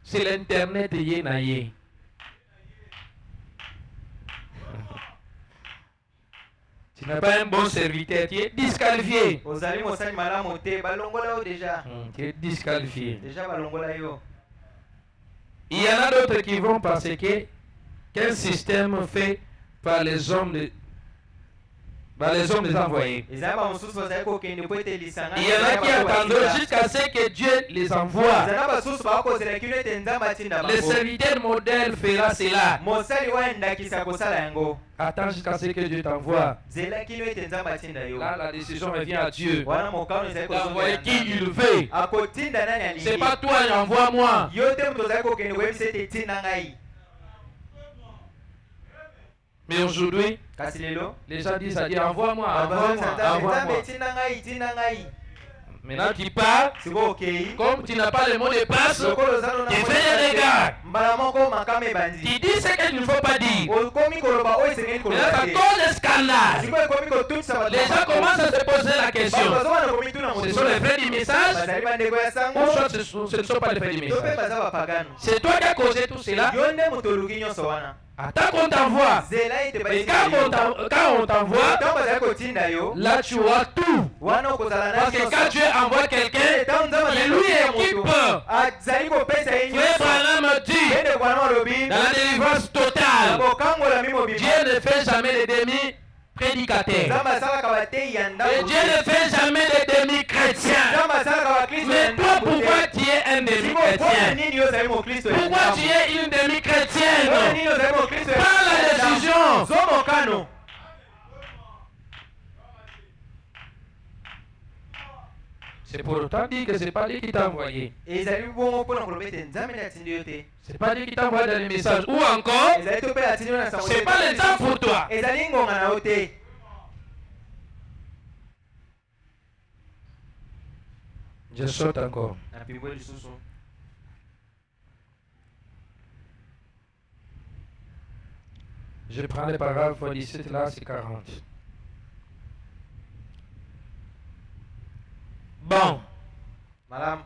C'est l'internet yenaye. Tu n'as pas un bon serviteur, tu es disqualifié. Tu es disqualifié. Il y en a d'autres qui vont parce qu'un système fait par les hommes des envoyés. Il y en a qui attendront jusqu'à ce que Dieu les envoie. Le serviteur modèle fera cela. Attends jusqu'à ce que Dieu t'envoie. Là, la décision revient à Dieu. D'envoyer qui il veut. C'est pas toi, envoie-moi. Mais aujourd'hui, les gens disent à Dieu, envoie-moi, envoie-moi. Maintenant tu pars, comme tu n'as pas le mot de passe, tu fais des regards. Tu dis ce qu'il ne faut pas dire. Maintenant ça cause des scandales. Les gens commencent à se poser la question. Ce sont les frères du message ou soit ce ne sont pas les frères du message. C'est toi qui as causé tout cela. Attends qu'on t'envoie. Zela ete Et basika yo. quand on t'envoie, Tant bazali kotinda yo. là tu auras tout. Wana okozala na Parce que quand Dieu envoie quelqu'un, il lui équipe. azali kopesa ye Frère nyonso. Branham dit, Ende kwana olobi. dans la délivrance totale, Kokangola mi mobimba. Dieu ne fait jamais les demi-prédicateurs. Nzambe asalaka bateyi ya ndako. Et Dieu ne fait jamais les demi-chrétiens. Nzambe asalaka bakristo ya Mais toi, ndako te. pourquoi tu es un Siko pona demi-chrétien? nini ozali mokristo ya Pourquoi ndako? tu es une Pona demi-chrétienne? nini ozali mokristo ya Prends la ndako? décision. Zo mokano. C'est pour autant dire que ce n'est pas Dieu qui t'a envoyé. Ezali bongo mpona koloba ete Nzambe nde atindi yo te. Ce n'est pas Dieu qui t'a envoyé dans les messages. Ou encore, Ezali to mpe atindi yo na sango ce n'est te. pas le temps pour toi. Ezali ngonga na yo te. Je saute encore. Na pimbo lisusu. Je prends les paragraphes 17 là, c'est 40. Bon. Malamu.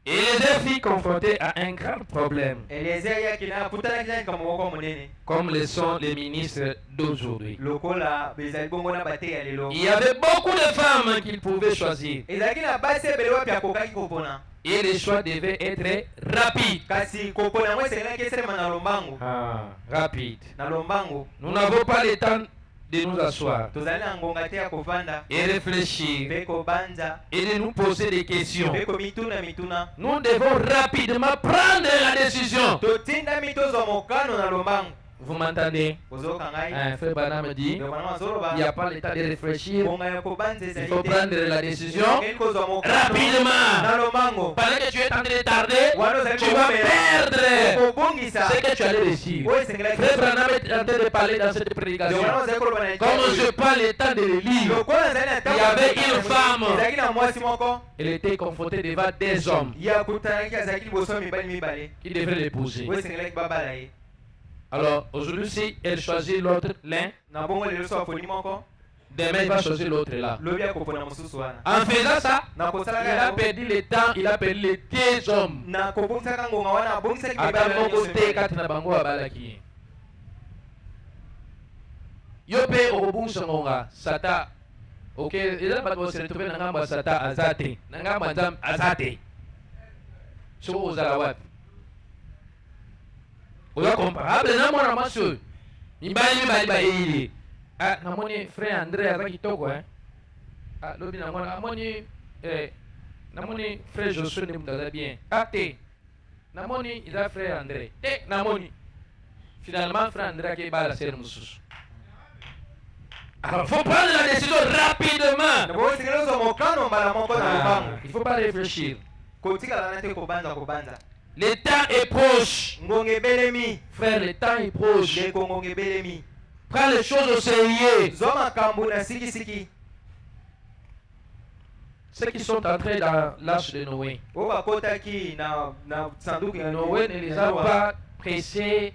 Eliezer fut confronté à un grand problème, Eliezer yaki na akutanaki na likambo moko monene. comme le sont les ministres d'aujourd'hui. Lokola bezali bongo na bateyi ya lelo. Il y avait beaucoup de femmes qu'il pouvait choisir. Ezalaki na basi ebele wapi akokaki kopona. Et les choix devaient être rapides. Kasi kopona yango esengelaki esalema na lombango. Rapide. Na lombango. Nous n'avons pas le temps de nous asseoir Tozali na ngonga te ya kovanda. et réfléchir Mpe kobanza. et de nous poser des questions. Mpe komituna mituna. Nous devons rapidement prendre la décision. Totindami tozwa mokano na lombango. Vous m'entendez? Ozoyoka ngai. Frère Branham dit, Ndio bana il azoloba. n'y a pas le temps de réfléchir. Ngonga ya kobanza Il ezali faut te. prendre la décision Okei kozwa mokano rapidement. na lombango. Pendant que tu es en train de tarder, Wana ozali tu vas komela. perdre Okobongisa. ce que tu allais réussir. Oyo esengelaki. Frère Branham est en train de parler dans cette Ndio prédication. bana ozali koloba na Comme je prends le temps de le lire, lokola ezali na ntango Il y avait une femme. ezalaki na mwasi moko elle était confrontée devant des hommes ye akutanaki azalaki liboso ya mibali mibale qui devaient l'épouser. oyo esengelaki babala ye. Alors aujourd'hui, si elle choisit l'autre, l'un, Na bongo lelo so aponi moko demain il va choisir l'autre là. lobi akopona mosusu wana. En faisant ça, Na il kosalaka a yango perdu le temps, il a perdu les 10 hommes. na kobongisaka ngonga wana abongisaki Ata mibali wana moko nyonso te mibale. kati na bango abalaki ye. Yo mpe okobungisa ngonga sata. Ok, eza bato baseretrouve na ngambo ya sata aza te, na ngambo ya nzambe aza te. Soko ozala wapi? Oza comparable na mwana mwasi oyo. Mibali bayili. Ah, namoni frère André aza kitoko hein. Ah, lobi na mwana namoni frère Josué nde mutu aza bien. Ah te. Namoni eza frère André. Te namoni. Finalement frère André akebala sere mosusu. Alors, il faut prendre la décision rapidement. Na bongo esengeli ozwa mokano mbala moko na lobango. Il ne faut pas réfléchir. Kotikala na te kobanza. Le temps est proche. Ngonga ebelemi. Frère, le temps est proche. Ndeko ngonga ebelemi. Prends les choses au sérieux. Zwa makambo na sikisiki. Ceux qui sont entrés dans l'âge de Noé. Oyo bakotaki na sanduku ya Noé ne les a pas pressés,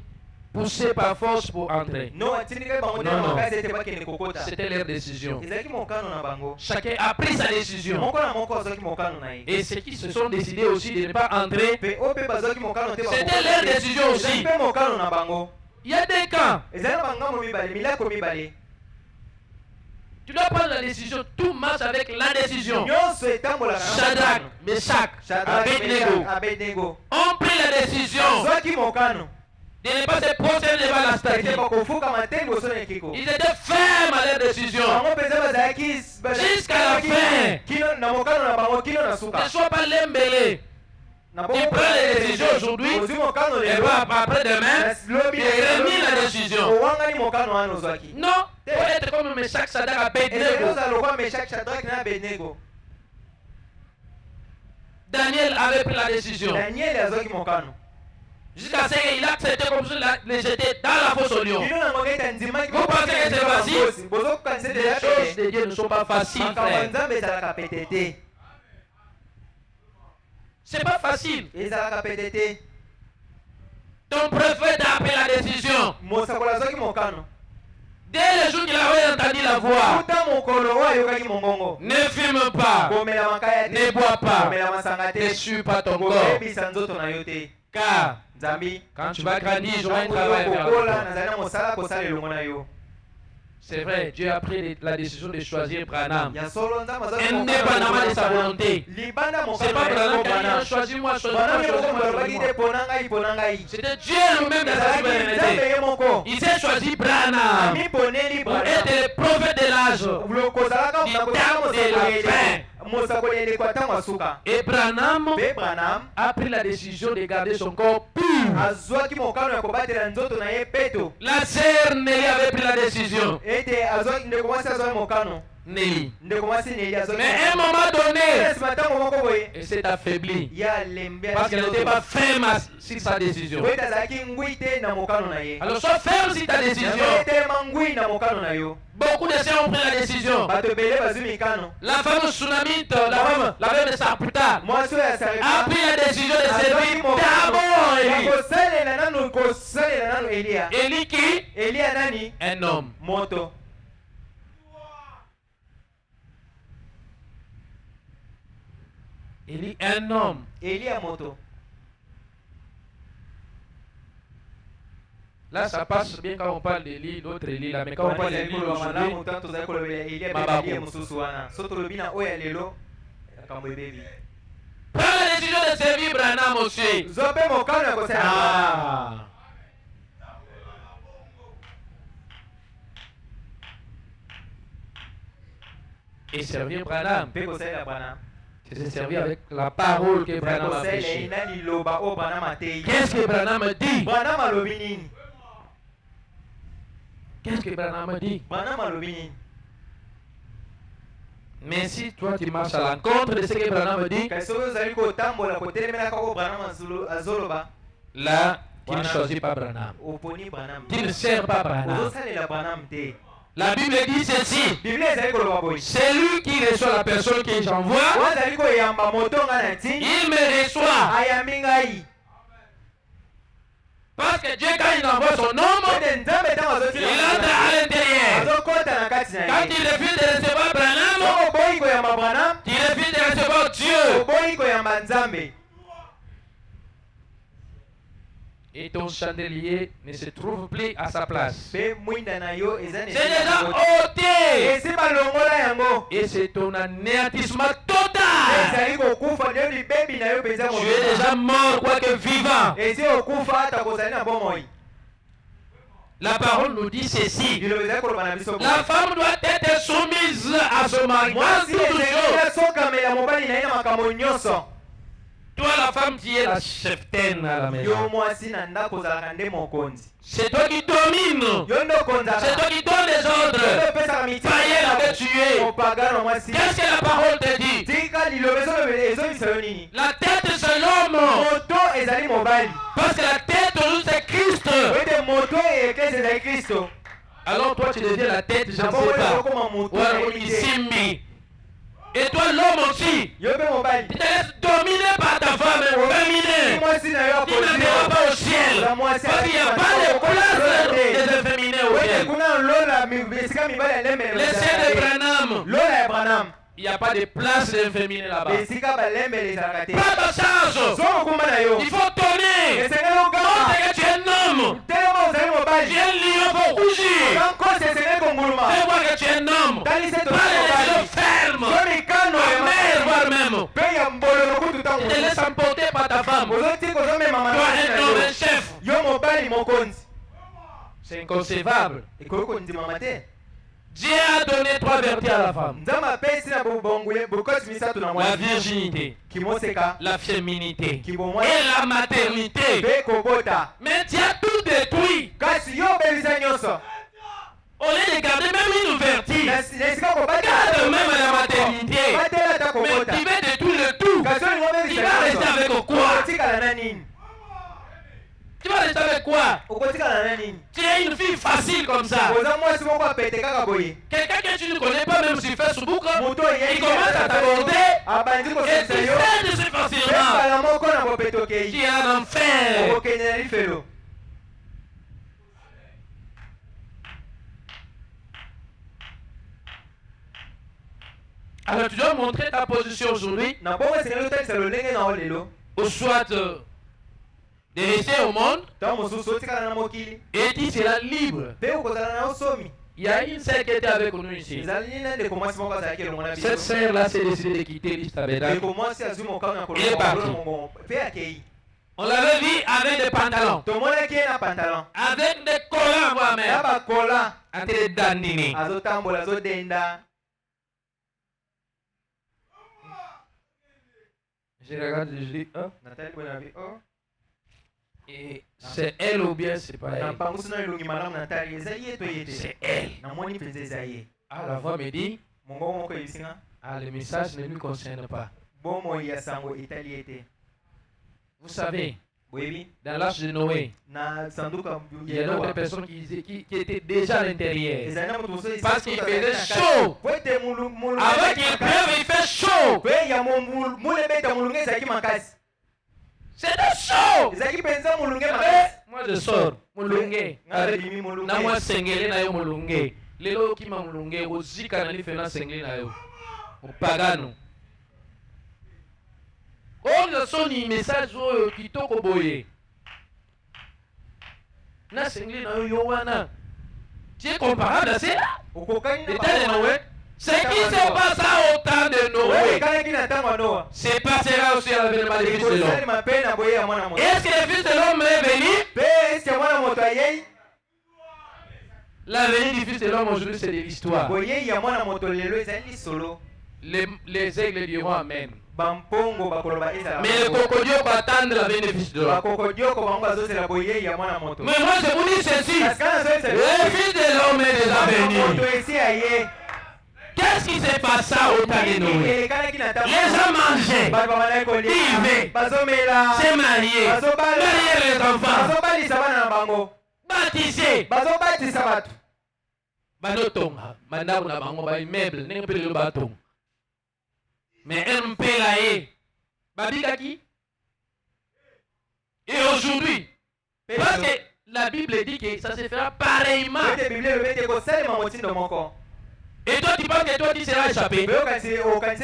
poussés par force pour entrer. No atindika bango Non, non. makasi ete bakende kokota. C'était leur décision. Ezalaki mokano na bango. Chacun a pris sa décision. Moko na moko azwaki mokano na ye. Et ceux qui se sont décidés aussi de ne pas entrer, Mpe oyo mpe bazwaki mokano te c'était leur décision aussi. ezali mpe mokano na bango. Il y a des camps. Ezali na bangambo mibale milako mibale. Tu dois prendre la décision. Tout marche avec la décision. Nyonso etambolaka na Shadrach, mokano. Meshach, Shadrach, Abednego Meshach, Abednego ont pris la décision azwaki mokano de ne pas se prosterner devant la ete statue. bakofukama te liboso na ekeko. Ils étaient fermes à leur décision. Bango mpenza bazalaki Jusqu'à la fin. kino na mokano na bango kino na Ne suka. sois pas l'embellé. Na Tu prends les décisions aujourd'hui, ozwi mokano et lelo. va après demain, Lobi tu remis la décision. owangani mokano wana ozwaki. Non, il faut être comme Meshach, Shadrach, ezali Abednego. ozala lokwa Meshaki, Shadraki na Abednego. Daniel avait pris la décision. Daniel azwaki mokano. Jusqu'à ce qu'il accepte comme ça, les jeter dans la fosse au lion. Bino na ngonga ete ndimaki Vous pensez que c'est facile? bozokanisa ete Les ezala choses pete. de Dieu ne sont pas faciles, Makambo ya frère. Nzambe ezalaka pete te. C'est pas facile. Ezalaka pete te. Ton prophète a pris la décision. Mosakoli azwaki mokano. Dès le jour qu'il avait entendu la voix, Kuta mokolo oyo ayokaki mongongo. ne fume pas, Komela makaya te. ne bois pas, Komela masanga ne te. suis pas ton corps. Koyebisa nzoto na yo te. Car Nzambi quand tu vas grandir, j'aurai un travail à faire avec toi. nazali na mosala kosala elongo na yo. C'est vrai, Dieu a pris la décision de choisir Branham. Ya solo nzambe azali Indépendamment de sa volonté. libanda C'est pas Branham qui a dit choisis-moi, choisis-moi, choisis-moi. C'était Dieu lui-même dans sa souveraineté. Il s'est choisi Branham pour être le prophète de l'âge, du temps de la fin. Et Branham a pris la décision de garder son corps pur. La sœur Nelly avait pris la décision. Nelly. Mais à un moment donné, elle s'est affaiblie. Parce qu'elle n'était pas ferme sur sa décision. Alors sois ferme sur ta décision. Beaucoup de sœurs ont pris la décision. La femme tsunamite, la femme de Sarputa, a pris la décision de servir d'abord Élie. Élie qui? Un homme. Élie, un homme. Là, ça passe bien quand on parle d'Élie, l'autre Élie là, mais quand on parle d'Élie, prends la décision de servir Branham aussi. Ah. Et servir Branham, c'est se servir avec la parole que Branham a prêchée. Qu'est-ce que Branham dit? Qu'est-ce que Branham dit? Mais si toi tu marches à l'encontre de ce que Branham dit, là, tu ne choisis pas Branham. Tu ne sers pas Branham. La Bible dit ceci. C'est lui qui reçoit la personne que j'envoie. Il me reçoit. Parce que Dieu, quand il envoie son homme, il entre à l'intérieur. Quand il refuse de recevoir Branham, il refuse de recevoir Dieu. Et ton chandelier ne se trouve plus à sa place. C'est déjà ôté. Et c'est ton anéantissement total. Tu es déjà mort, quoique vivant. La parole nous dit ceci. La femme doit être soumise à son mari. Toi, la femme, tu es la cheftaine à la maison. C'est toi qui domines. C'est toi qui donnes les ordres. Païen avait tué. Qu'est-ce que la parole te dit? La tête, c'est l'homme. Parce que la tête, aujourd'hui, c'est Christ. Alors toi, tu deviens la tête, je ne sais pas. Ouais, Simbi. Et toi, l'homme aussi, tu te laisses dominer par ta femme féminine. Tu ne verras pas au ciel. Parce qu'il n'y a pas de place des efféminés au ciel. Les ciels de Branham, il n'y a pas de place des féminines là-bas. Pas de chance. Il faut tourner. Montre que tu es un homme. Tu es un lion, il faut rougir. Fais voir que tu es un homme. Pas les yeux fermes. Amer, voire même. Tu te laisses emporter par ta femme. Toi, un homme, un chef. C'est inconcevable. Dieu a donné 3 vertus à la femme. La virginité, la féminité et la maternité. Mais tu as tout détruit. Au lieu de garder même une vertu, garde même la maternité. Mais tu vas détruire le tout. Tu vas rester avec quoi? Tu vas rester avec quoi? Tu es une fille facile comme ça. Quelqu'un que tu ne connais pas même sur Facebook, il commence à t'aborder et tu fais de ce facilement. Tu es en enfer. Alors tu dois montrer ta position aujourd'hui. Ou soit de rester au monde ntango mosusu otikala na mokili et tu seras libre. mpe okozala na osomi. Il y a une sœur qui était avec nous ici. ezali nini ndeko mwasi moko azalaki elongo na Cette sœur-là s'est décidée de quitter l'Istabédac. ndeko mwasi azwi mokano ya Il est parti. kolonga mongo mpe akei. On l'avait vu avec des pantalons, tomonaki ye na pantalon avec des collants na moi-même, bakola en train de dandiner. azotambola azodenda. Je regarde, je dis, hein? natali boye na bi Et c'est elle ou bien c'est pas na elle? mpangusi na elongi malamu natali ezali ye to ye te C'est elle. namoni mpenza eza ye. Ah, la voix me dit, mongongo moko ebisinga ah, le message ne lui concerne pas. bomoi ya sango etali ye te. Vous savez, boyebi dans l'arche de Noé, na sanduka il y a d'autres personnes qui étaient déjà à l'intérieur. ezali na moto mosusu Parce qu'il faisait chaud. po ete Avant qu'il pleuve, il fait chaud. pe ya mulebeta mulungu ezalaki makasi. C'était chaud. ezalaki mpenza mulunge Eh, makasi. moi je sors. Mulunge. nga bimi mulunge Na moi sengele na yo mulunge. Lelo kima mulunge ozika na life na sengele na yo. Opagano. Oyo soni message oyo kitoko boye. Na sengele na yo wana. Tu es comparable à cela? okokani Le na temps de Noé. Ce qui se passe au temps de Noé ekalaki na ntango ya Noa se passera aussi à l'avènement des fils de l'homme. ekosalema mpe na boye ya mwana moto. Est-ce que le fils de l'homme est venu? mpe eske mwana moto ayei? L'avenir du fils de l'homme aujourd'hui c'est de l'histoire. boyei ya mwana moto lelo ezali lisolo. Les aigles diront Amen. bampongo bakoloba ezala Mais les crocodiles attendent l'avenir du fils de l'homme. bakokodioko bango bazozela boyei ya mwana moto. Mais moi je vous dis ceci. Parce que nazoyebisa Le fils de l'homme est déjà moto venu. esi aye. Qu'est-ce qui s'est passé au temps de Noé? elekalaki na ntango Les gens mangeaient, bato bamalaki kolia vivaient, bazomela se mariaient, mariaient les enfants, bazobalisa bana na bango baptisés. bazobatisa bato. Banotonga, mandako na bango ba immeuble, ndenge mpe lelo batonga. Mais un mpela ye, babikaki. Et aujourd'hui, parce que la Bible dit que ça se fera pareillement. ete biblia elobi ete kosalema motindo moko. Et toi tu penses que toi tu seras échappé okanisi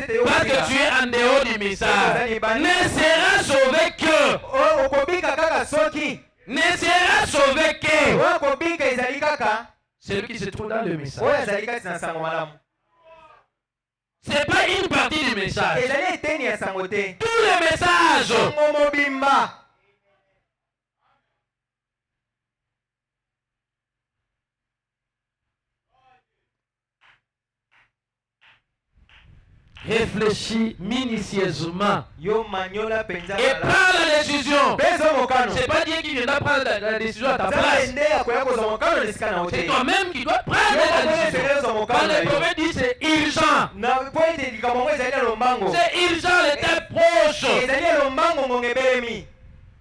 ete parce que tu es en dehors du message. Ne sera sauvé que. okobika kaka soki Ne sera sauvé que. oyo kobika ezali kaka Celui qui se trouve dans le oyo message. ezali kati na sango malamu. C'est pas une partie du message. ezali eteni ya sango te. Tout le message. sango mobimba. Réfléchis minutieusement yo manyola penza et prends la décision. pezo mokano. C'est pas Dieu qui viendra prendre la décision à ta nzambe place. nde akoya kozwa mokano na esika na yo C'est te. toi-même qui dois prendre la décision. Quand le prophète dit c'est urgent, na po ete likambo yango ezali ya lombango. c'est urgent, le temps proche. ezali ya lombango ngonga ebelemi.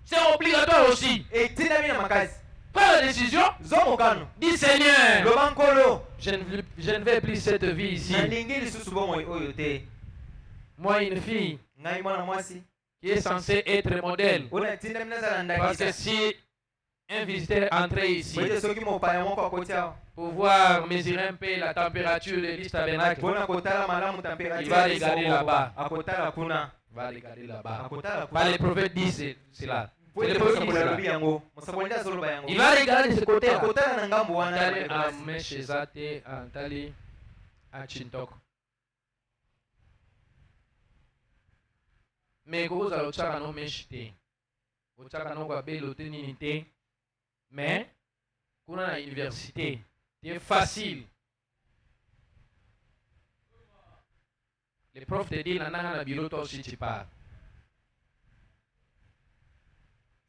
C'est obligatoire aussi. etindami na makasi. Prends la décision. zwa mokano. Dis Seigneur, loba nkolo je ne vais plus cette vie ici. nalingi lisusu bomoi oyo te. Moi, une fille ngai mwana mwasi qui est censée être modèle. oyo natindami nazala Parce que ndakisa. si un visiteur entrait ici po ete soki mopaya moko akoti awa pour voir mesurer un peu la température de l'Istabernacle, mpona kotala malamu il température va regarder là-bas. akotala kuna Il va regarder là-bas. akotala Pas les kuna. prophètes disent cela. po C'est ete les prophètes qui disent mosakoli alobi cela. yango mosakoli nde azoloba yango. Il va regarder de ce côté-là. akotala na ngambo wana ya Antali mwasi. ameshezate antali achintoko. Mais kozala otyaka no meshi te, otyaka no kwabela te nini te, mais kuna na université te facile. Les profs te disent nanga na bilo toi aussi tu pars.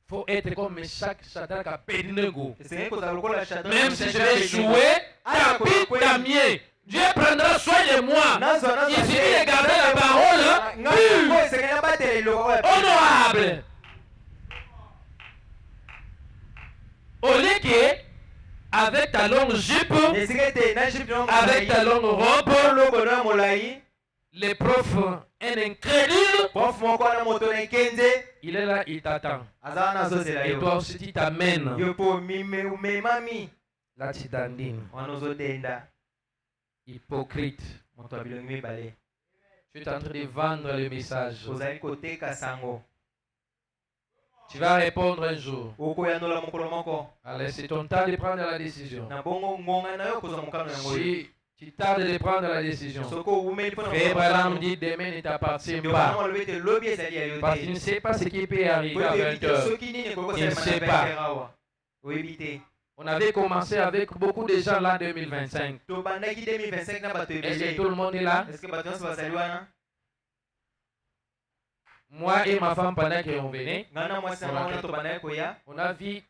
Faut être comme Meshach, Shadrach, Abednego. esengeli kozala lokola Shadrach, Même si Meshach, je vais Abednego. jouer, Ah, tapis, oui. damier, Dieu prendra soin de moi. Nazwa, Il suffit de garder la parole ngai pure, esengeli nabatela eloko oyo. honorable. Au lieu que, avec ta longue jupe, esika ete na Egypte no avec ta longue robe, logo na molai les profs, un incrédule, prof moko wana moto na ekenze il est là, il t'attend. aza wana azozela Et yo. toi aussi, tu t'amènes. yo mpo umemami Là, tu dandines. wana ozodenda Hypocrite. moto ya bilongi mibale. Tu es en train de vendre le message. ozali koteka sango. Tu vas répondre un jour. okoyanola mokolo moko. Allez, c'est ton temps de prendre la décision. Na bongo ngonga na yo kozwa mokano yango. Si tu tardes de prendre la décision, Soko umeli pona. Frère Branham dit demain ne t'appartient pas. Parce qu'il ne sait pas ce qui peut arriver à 20 heures. Il ne sait pas. On avait commencé avec beaucoup de gens là en 2025. Est-ce que tout le monde est là? Moi et ma femme, pendant qu'on venait, on a vu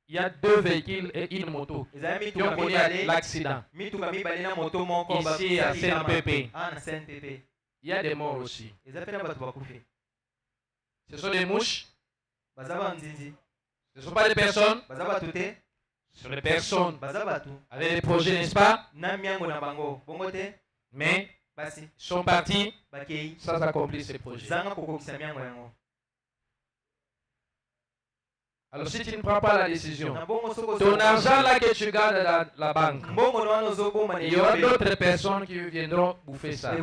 il y a 2 véhicules et une moto qui ont connu l'accident. Ici à CNPP. Il y a des morts aussi. Ce sont des mouches. Ce ne sont pas des personnes. Ce sont des personnes avec des projets, n'est-ce pas? Mais ils sont partis sans accomplir ces projets. Alors si tu ne prends pas la décision, ton argent là que tu gardes à la banque, il y aura d'autres personnes qui viendront bouffer ça. Ils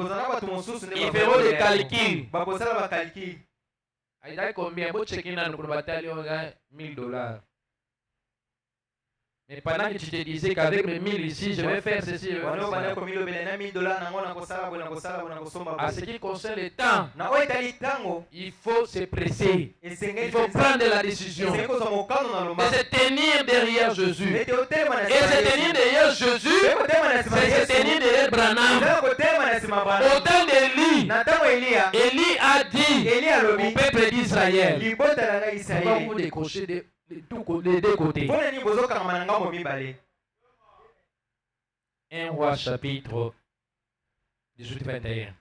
feront des calculs. Il y a combien? Vous checkez dans le bataille, on a $1000. Mais pendant que tu te disais qu'avec mes 1000 ici, je vais faire ceci, à ce qui concerne le temps, il faut se presser. Il faut prendre la décision. Et se tenir derrière Jésus. Et se tenir derrière Jésus, c'est se tenir derrière Branham. Au temps d'Élie, Élie a dit au peuple d'Israël, on va vous décrocher des deux côtés. 1 Roi chapitre 18-21.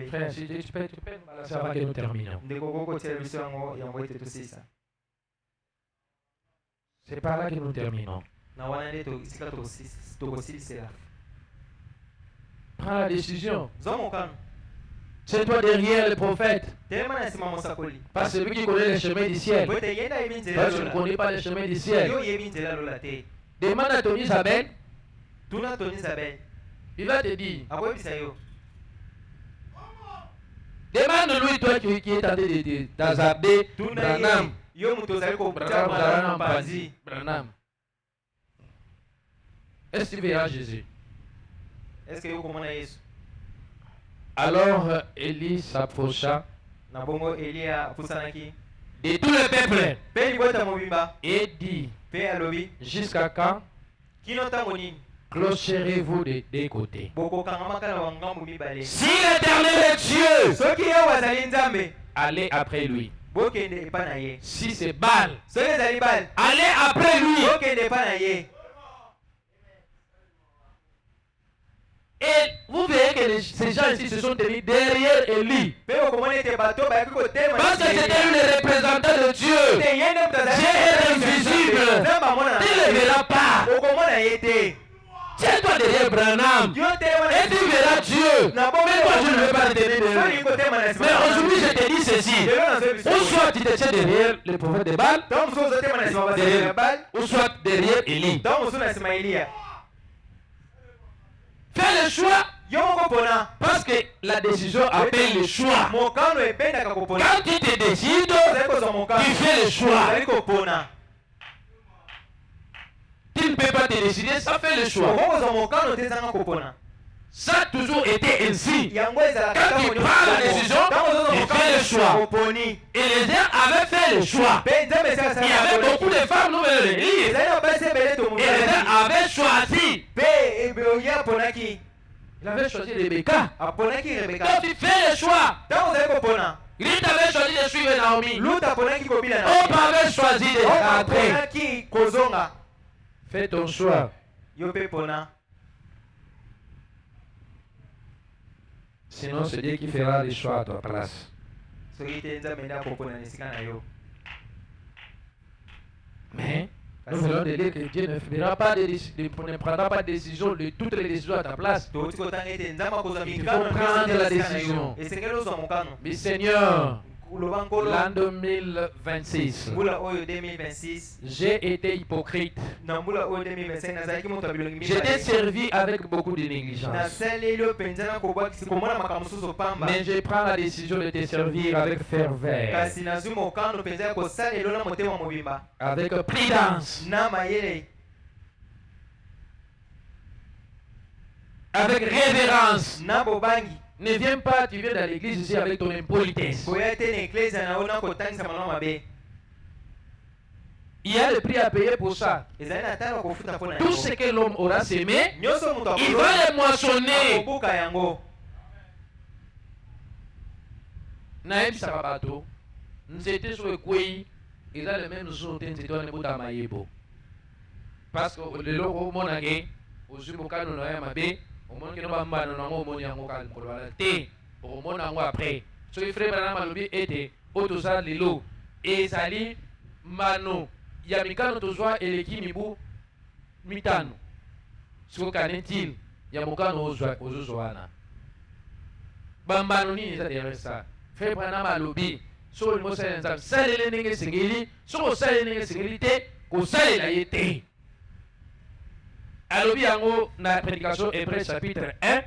Frère, si tu peux me balancer avant que nous terminions. C'est par là que nous terminons. Prends la décision. C'est toi derrière le prophète. Parce que celui qui connaît les chemins du ciel. Toi, tu ne connais pas les chemins du ciel. Demande à ton Isabelle. Il va te dire. Demande-lui, toi qui es en train d'azarder Branham. Branham. Est-ce que tu verras Jésus? Alors Élie s'approcha de tout le peuple et dit, jusqu'à quand clocherez-vous des deux côtés? Si l'Éternel est Dieu, allez après lui. Si c'est Baal, allez après lui. Et vous verrez que ces gens ici se sont tenus derrière Élie. Parce que c'était le représentant de Dieu. Dieu est invisible. Tu ne le verras pas. Tiens-toi derrière Branham. Et tu verras Dieu. Mais toi, je ne veux pas te tenir derrière. Mais aujourd'hui, je te dis ceci. Ou soit tu te tiens derrière le prophète de Baal, ou soit derrière Élie. Fais le choix. Parce que la décision appelle le choix. Quand tu te décides, tu fais le choix. Tu ne peux pas te décider, ça fait le choix. Ça a toujours été ainsi. Quand tu prends la décision, tu fais le choix. Et les gens avaient fait le choix. Il y avait beaucoup de femmes nouvelles de l'église. Et les gens avaient choisi. Il avait choisi Rebecca. Donc tu fais le choix. Ruth avait choisi de suivre Naomi. On avait choisi de rentrer. Fais ton choix. Sinon, c'est Dieu qui fera les choix à ta place. Mais nous voulons te dire que Dieu ne prendra pas de décision de toutes les décisions à ta place. Il faut prendre la décision. Mais Seigneur, L'an 2026. mbula oyo 2026 J'ai été hypocrite. na mbula oyo 2025 nazalaki moto abilongi J'étais servi avec beaucoup de négligence. nasaleli yo mpenza na kobwakisi komona makambo mosusu pamba Mais je prends la décision de te servir avec ferveur, kasi nazwi mokano mpenza ya kosala elo na motema mobimba avec prudence, na mayele avec révérence. na bobangi Ne viens pas, tu viens dans l'église ici avec ton impolitesse. koya te na eklezia na yo na kotangisa malwa mabe Il y a le prix à payer pour ça. ezali na talo kofuta mpona Tout ce que l'homme aura semé, nyonso moto il va les moissonner. akobuka yango nayebisaka bato nzete so ekwei eza le même jour te nzete wana ebota mayebo parce que lelo omonake ozwi mokano na ya mabe omonaki no bambano nango omoni yango koloba te okomona yango après soki frere bana malobi ete oyo toza lelo ezali mbano ya mikano tozwa eleki mibu mitano sikoyo kanetile ya mokano ozozwa wana bambano nini eza derrière ça frère Branham alobi soki olingi osalela nzambe salele ndenge esengeli soki osaleli ndenge esengeli te kosalela ye te alobi yango na prédication hébreu chapitre 1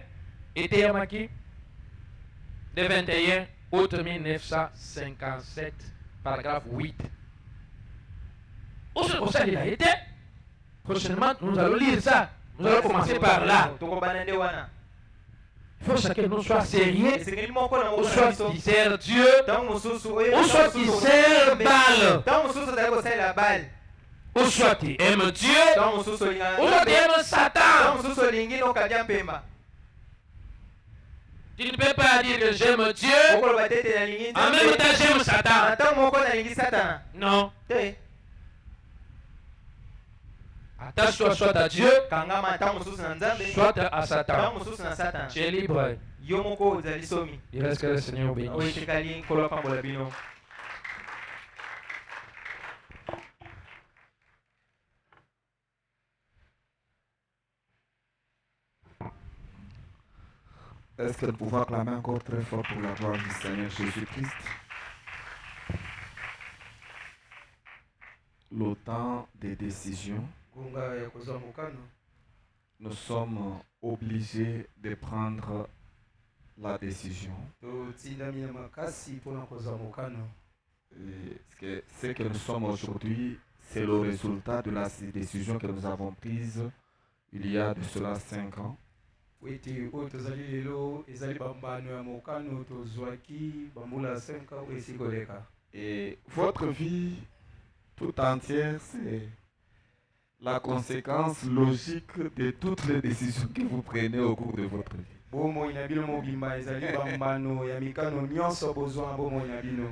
eteyamaki le 21 août 1957 paragraphe 8 osoki kosalela ye te. Prochainement nous allons lire ça, nous allons commencer par là. tokobana nde wana Il faut que chacun de nous soit sérieux, esengeli moko na ou moko na soit biso qui sert Dieu, ntango mosusu oyo ou soit qui sert Baal, ntango mosusu ozali kosalela bale ou soit qui aime Dieu, ntango mosusu olingana ou soit qui aime ntango Satan. mosusu olingi na okadia mpemba Tu ne peux pas dire que j'aime Dieu, okoloba te ete nalingi en même nzambe temps j'aime na Satan. ntango moko nalingi satana Non. te Attache-toi soit à Dieu, kangama ntango mosusu na nzambe soit à ntango Satan. mosusu na satana Tu es libre. yo moko ozali somi Il reste que le Seigneur oyo bénisse. etikali nkolo apambola bino Est-ce que nous pouvons acclamer encore très fort pour la gloire du Seigneur Jésus-Christ? Le temps des décisions, ngonga ya kozwa mokano nous sommes obligés de prendre la décision. totindami na makasi mpona kozwa mokano Et ce que nous sommes aujourd'hui, c'est le résultat de la décision que nous avons prise il y a de cela 5 ans. po ete oyo tozali lelo ezali bambano ya mokano tozwaki bambula 5 ans oyo esi koleka Et votre vie tout entière, c'est la conséquence logique de toutes les décisions que vous prenez au cours de votre vie. bomoi na bino mobimba ezali bambano ya mikano nyonso bozwa na bomoi na bino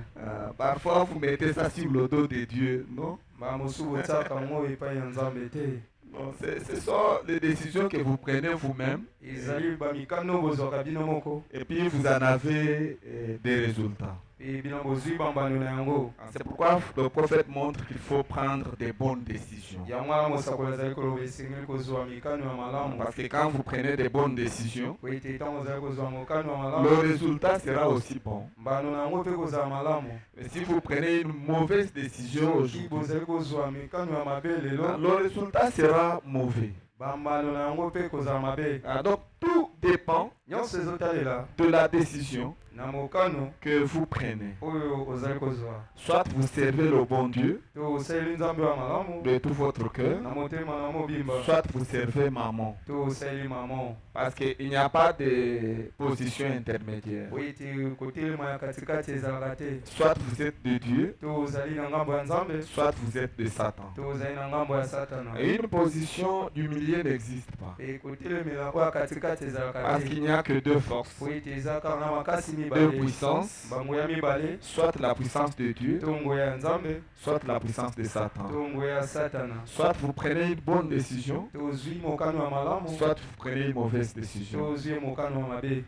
Parfois, vous mettez ça sur le dos de Dieu, non? bamosusu botiaka yango epai ya nzambe te Non, ce sont les décisions que vous prenez vous-même ezali bamikano bozwaka bino moko et puis vous en avez des résultats. mpe bino bozwi bambano na yango C'est pourquoi le prophète montre qu'il faut prendre des bonnes décisions. yango wana mosakoli azali koloba esengeli kozwa mikano ya malamu Parce que quand vous prenez des bonnes décisions, po ete ntango ozali kozwa mokano ya le malamu résultat sera aussi bon. mbano na yango mpe kozala malamu Mais si vous prenez une mauvaise décision soki aujourd'hui, bozali kozwa mikano ya mabe lelo le résultat sera mauvais. bambano na yango mpe kozala mabe Donc tout dépend nyonso ezotalela de la décision na mokano que vous prenez. oyo ozali kozwa Soit vous servez le bon Dieu to osaleli nzambe ya malamu de tout votre cœur, na motema na mobimba soit vous servez maman. to osaleli mama Parce qu'il n'y a pas de position intermédiaire. po ete kotelema ya katikati ezalaka te Soit vous êtes de Dieu, to ozali na ngambo ya nzambe soit vous êtes de Satan. to ozali na ngambo ya satana Et une position du milieu n'existe pas. mpe kotelemela oyo ya katikati ezalaka Parce te qu'il n'y a que deux forces. po ete eza kaka na makasi Deux mibale puissances, bango ya mibale soit la puissance de Dieu, to ngoya ya nzambe soit la puissance de Satan. to ngoya ya satana Soit vous prenez une bonne décision, tozwi mokano ya malamu soit vous prenez une mauvaise décision. tozwi mokano ya mabe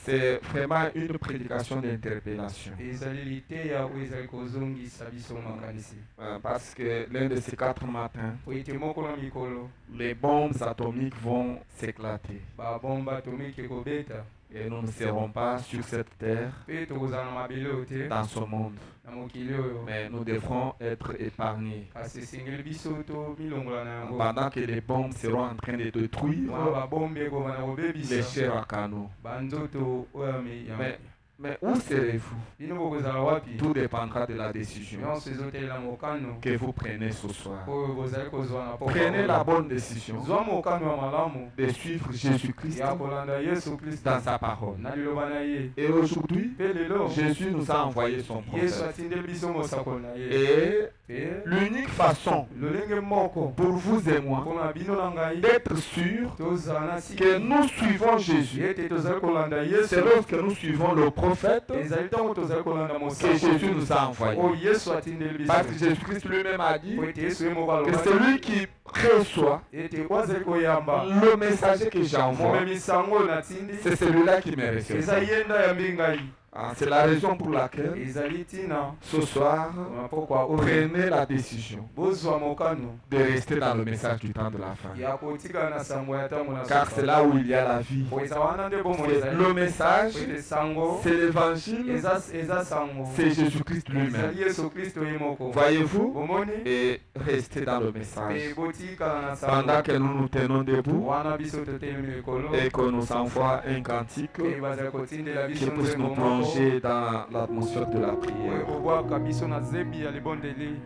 C'est vraiment une prédication d'interpellation. ezali liteya oyo ezali kozongisa biso makanisi Parce que l'un de ces 4 matins, po ete moko na mikolo les bombes atomiques vont s'éclater. babomba atomike ekobeta Et nous ne serons pas sur cette terre, mpe tokozala na mabele oyo te dans ce monde. na mokili oyo Mais nous devrons être épargnés. kasi esengeli biso tomilongola na yango Pendant que les bombes seront en train de détruire wana babombe ekoma na les kobebisa chairs à canaux. banzoto oyo Mais où serez-vous? bino bokozala wapi Tout dépendra de la décision nyonso ezotelela mokano que vous prenez ce soir. oyo bozali kozwa na pokwa Prenez la bonne décision zwa mokano ya malamu de suivre Jésus-Christ ya kolanda yesu kristo dans sa parole. na liloba na ye Et aujourd'hui, mpe lelo Jésus nous a envoyé son yesu prophète. atindeli biso mosakoli na ye Et mpe l'unique façon lolenge moko pour vous et moi mpona bino na ngai d'être sûr tozala na que siki nous suivons Jésus, ete tozali kolanda yesu c'est lorsque nous suivons le prophète ezali ntango tozali kolanda que mosakoli Jésus nous a envoyé. oyo yesu atindeli biso Parce que Jésus-Christ lui-même a dit po ete yesu ye moko que alobaki celui qui reçoit ete oyo azali koyamba le messager que j'envoie, momemi sango oyo natindi c'est celui-là qui me eza recevra. ye nda yambi ngai Ah, c'est la raison pour laquelle ezali ntina ce soir, na pokwa oyo prenez la décision bozwa mokano de rester dans le message du temps de la fin. ya kotikala na sango ya ntango na Car c'est là où il y a la vie. po eza wana nde bomoi Et ezali le message, po ete sango c'est l'évangile, eza sango c'est Jésus-Christ ezali lui-même. yesu kristo ye moko Voyez-vous? bomoni Et restez dans le mpe message. botikala na Pendant sango que nous nous tenons debout wana biso totelemi likolo et que nous envoie un cantique mpe bazali kotindela qui biso puisse nous nzembo moko plonger dans l'atmosphère de la oyo prière. kobwaka biso na zebi ya libondeli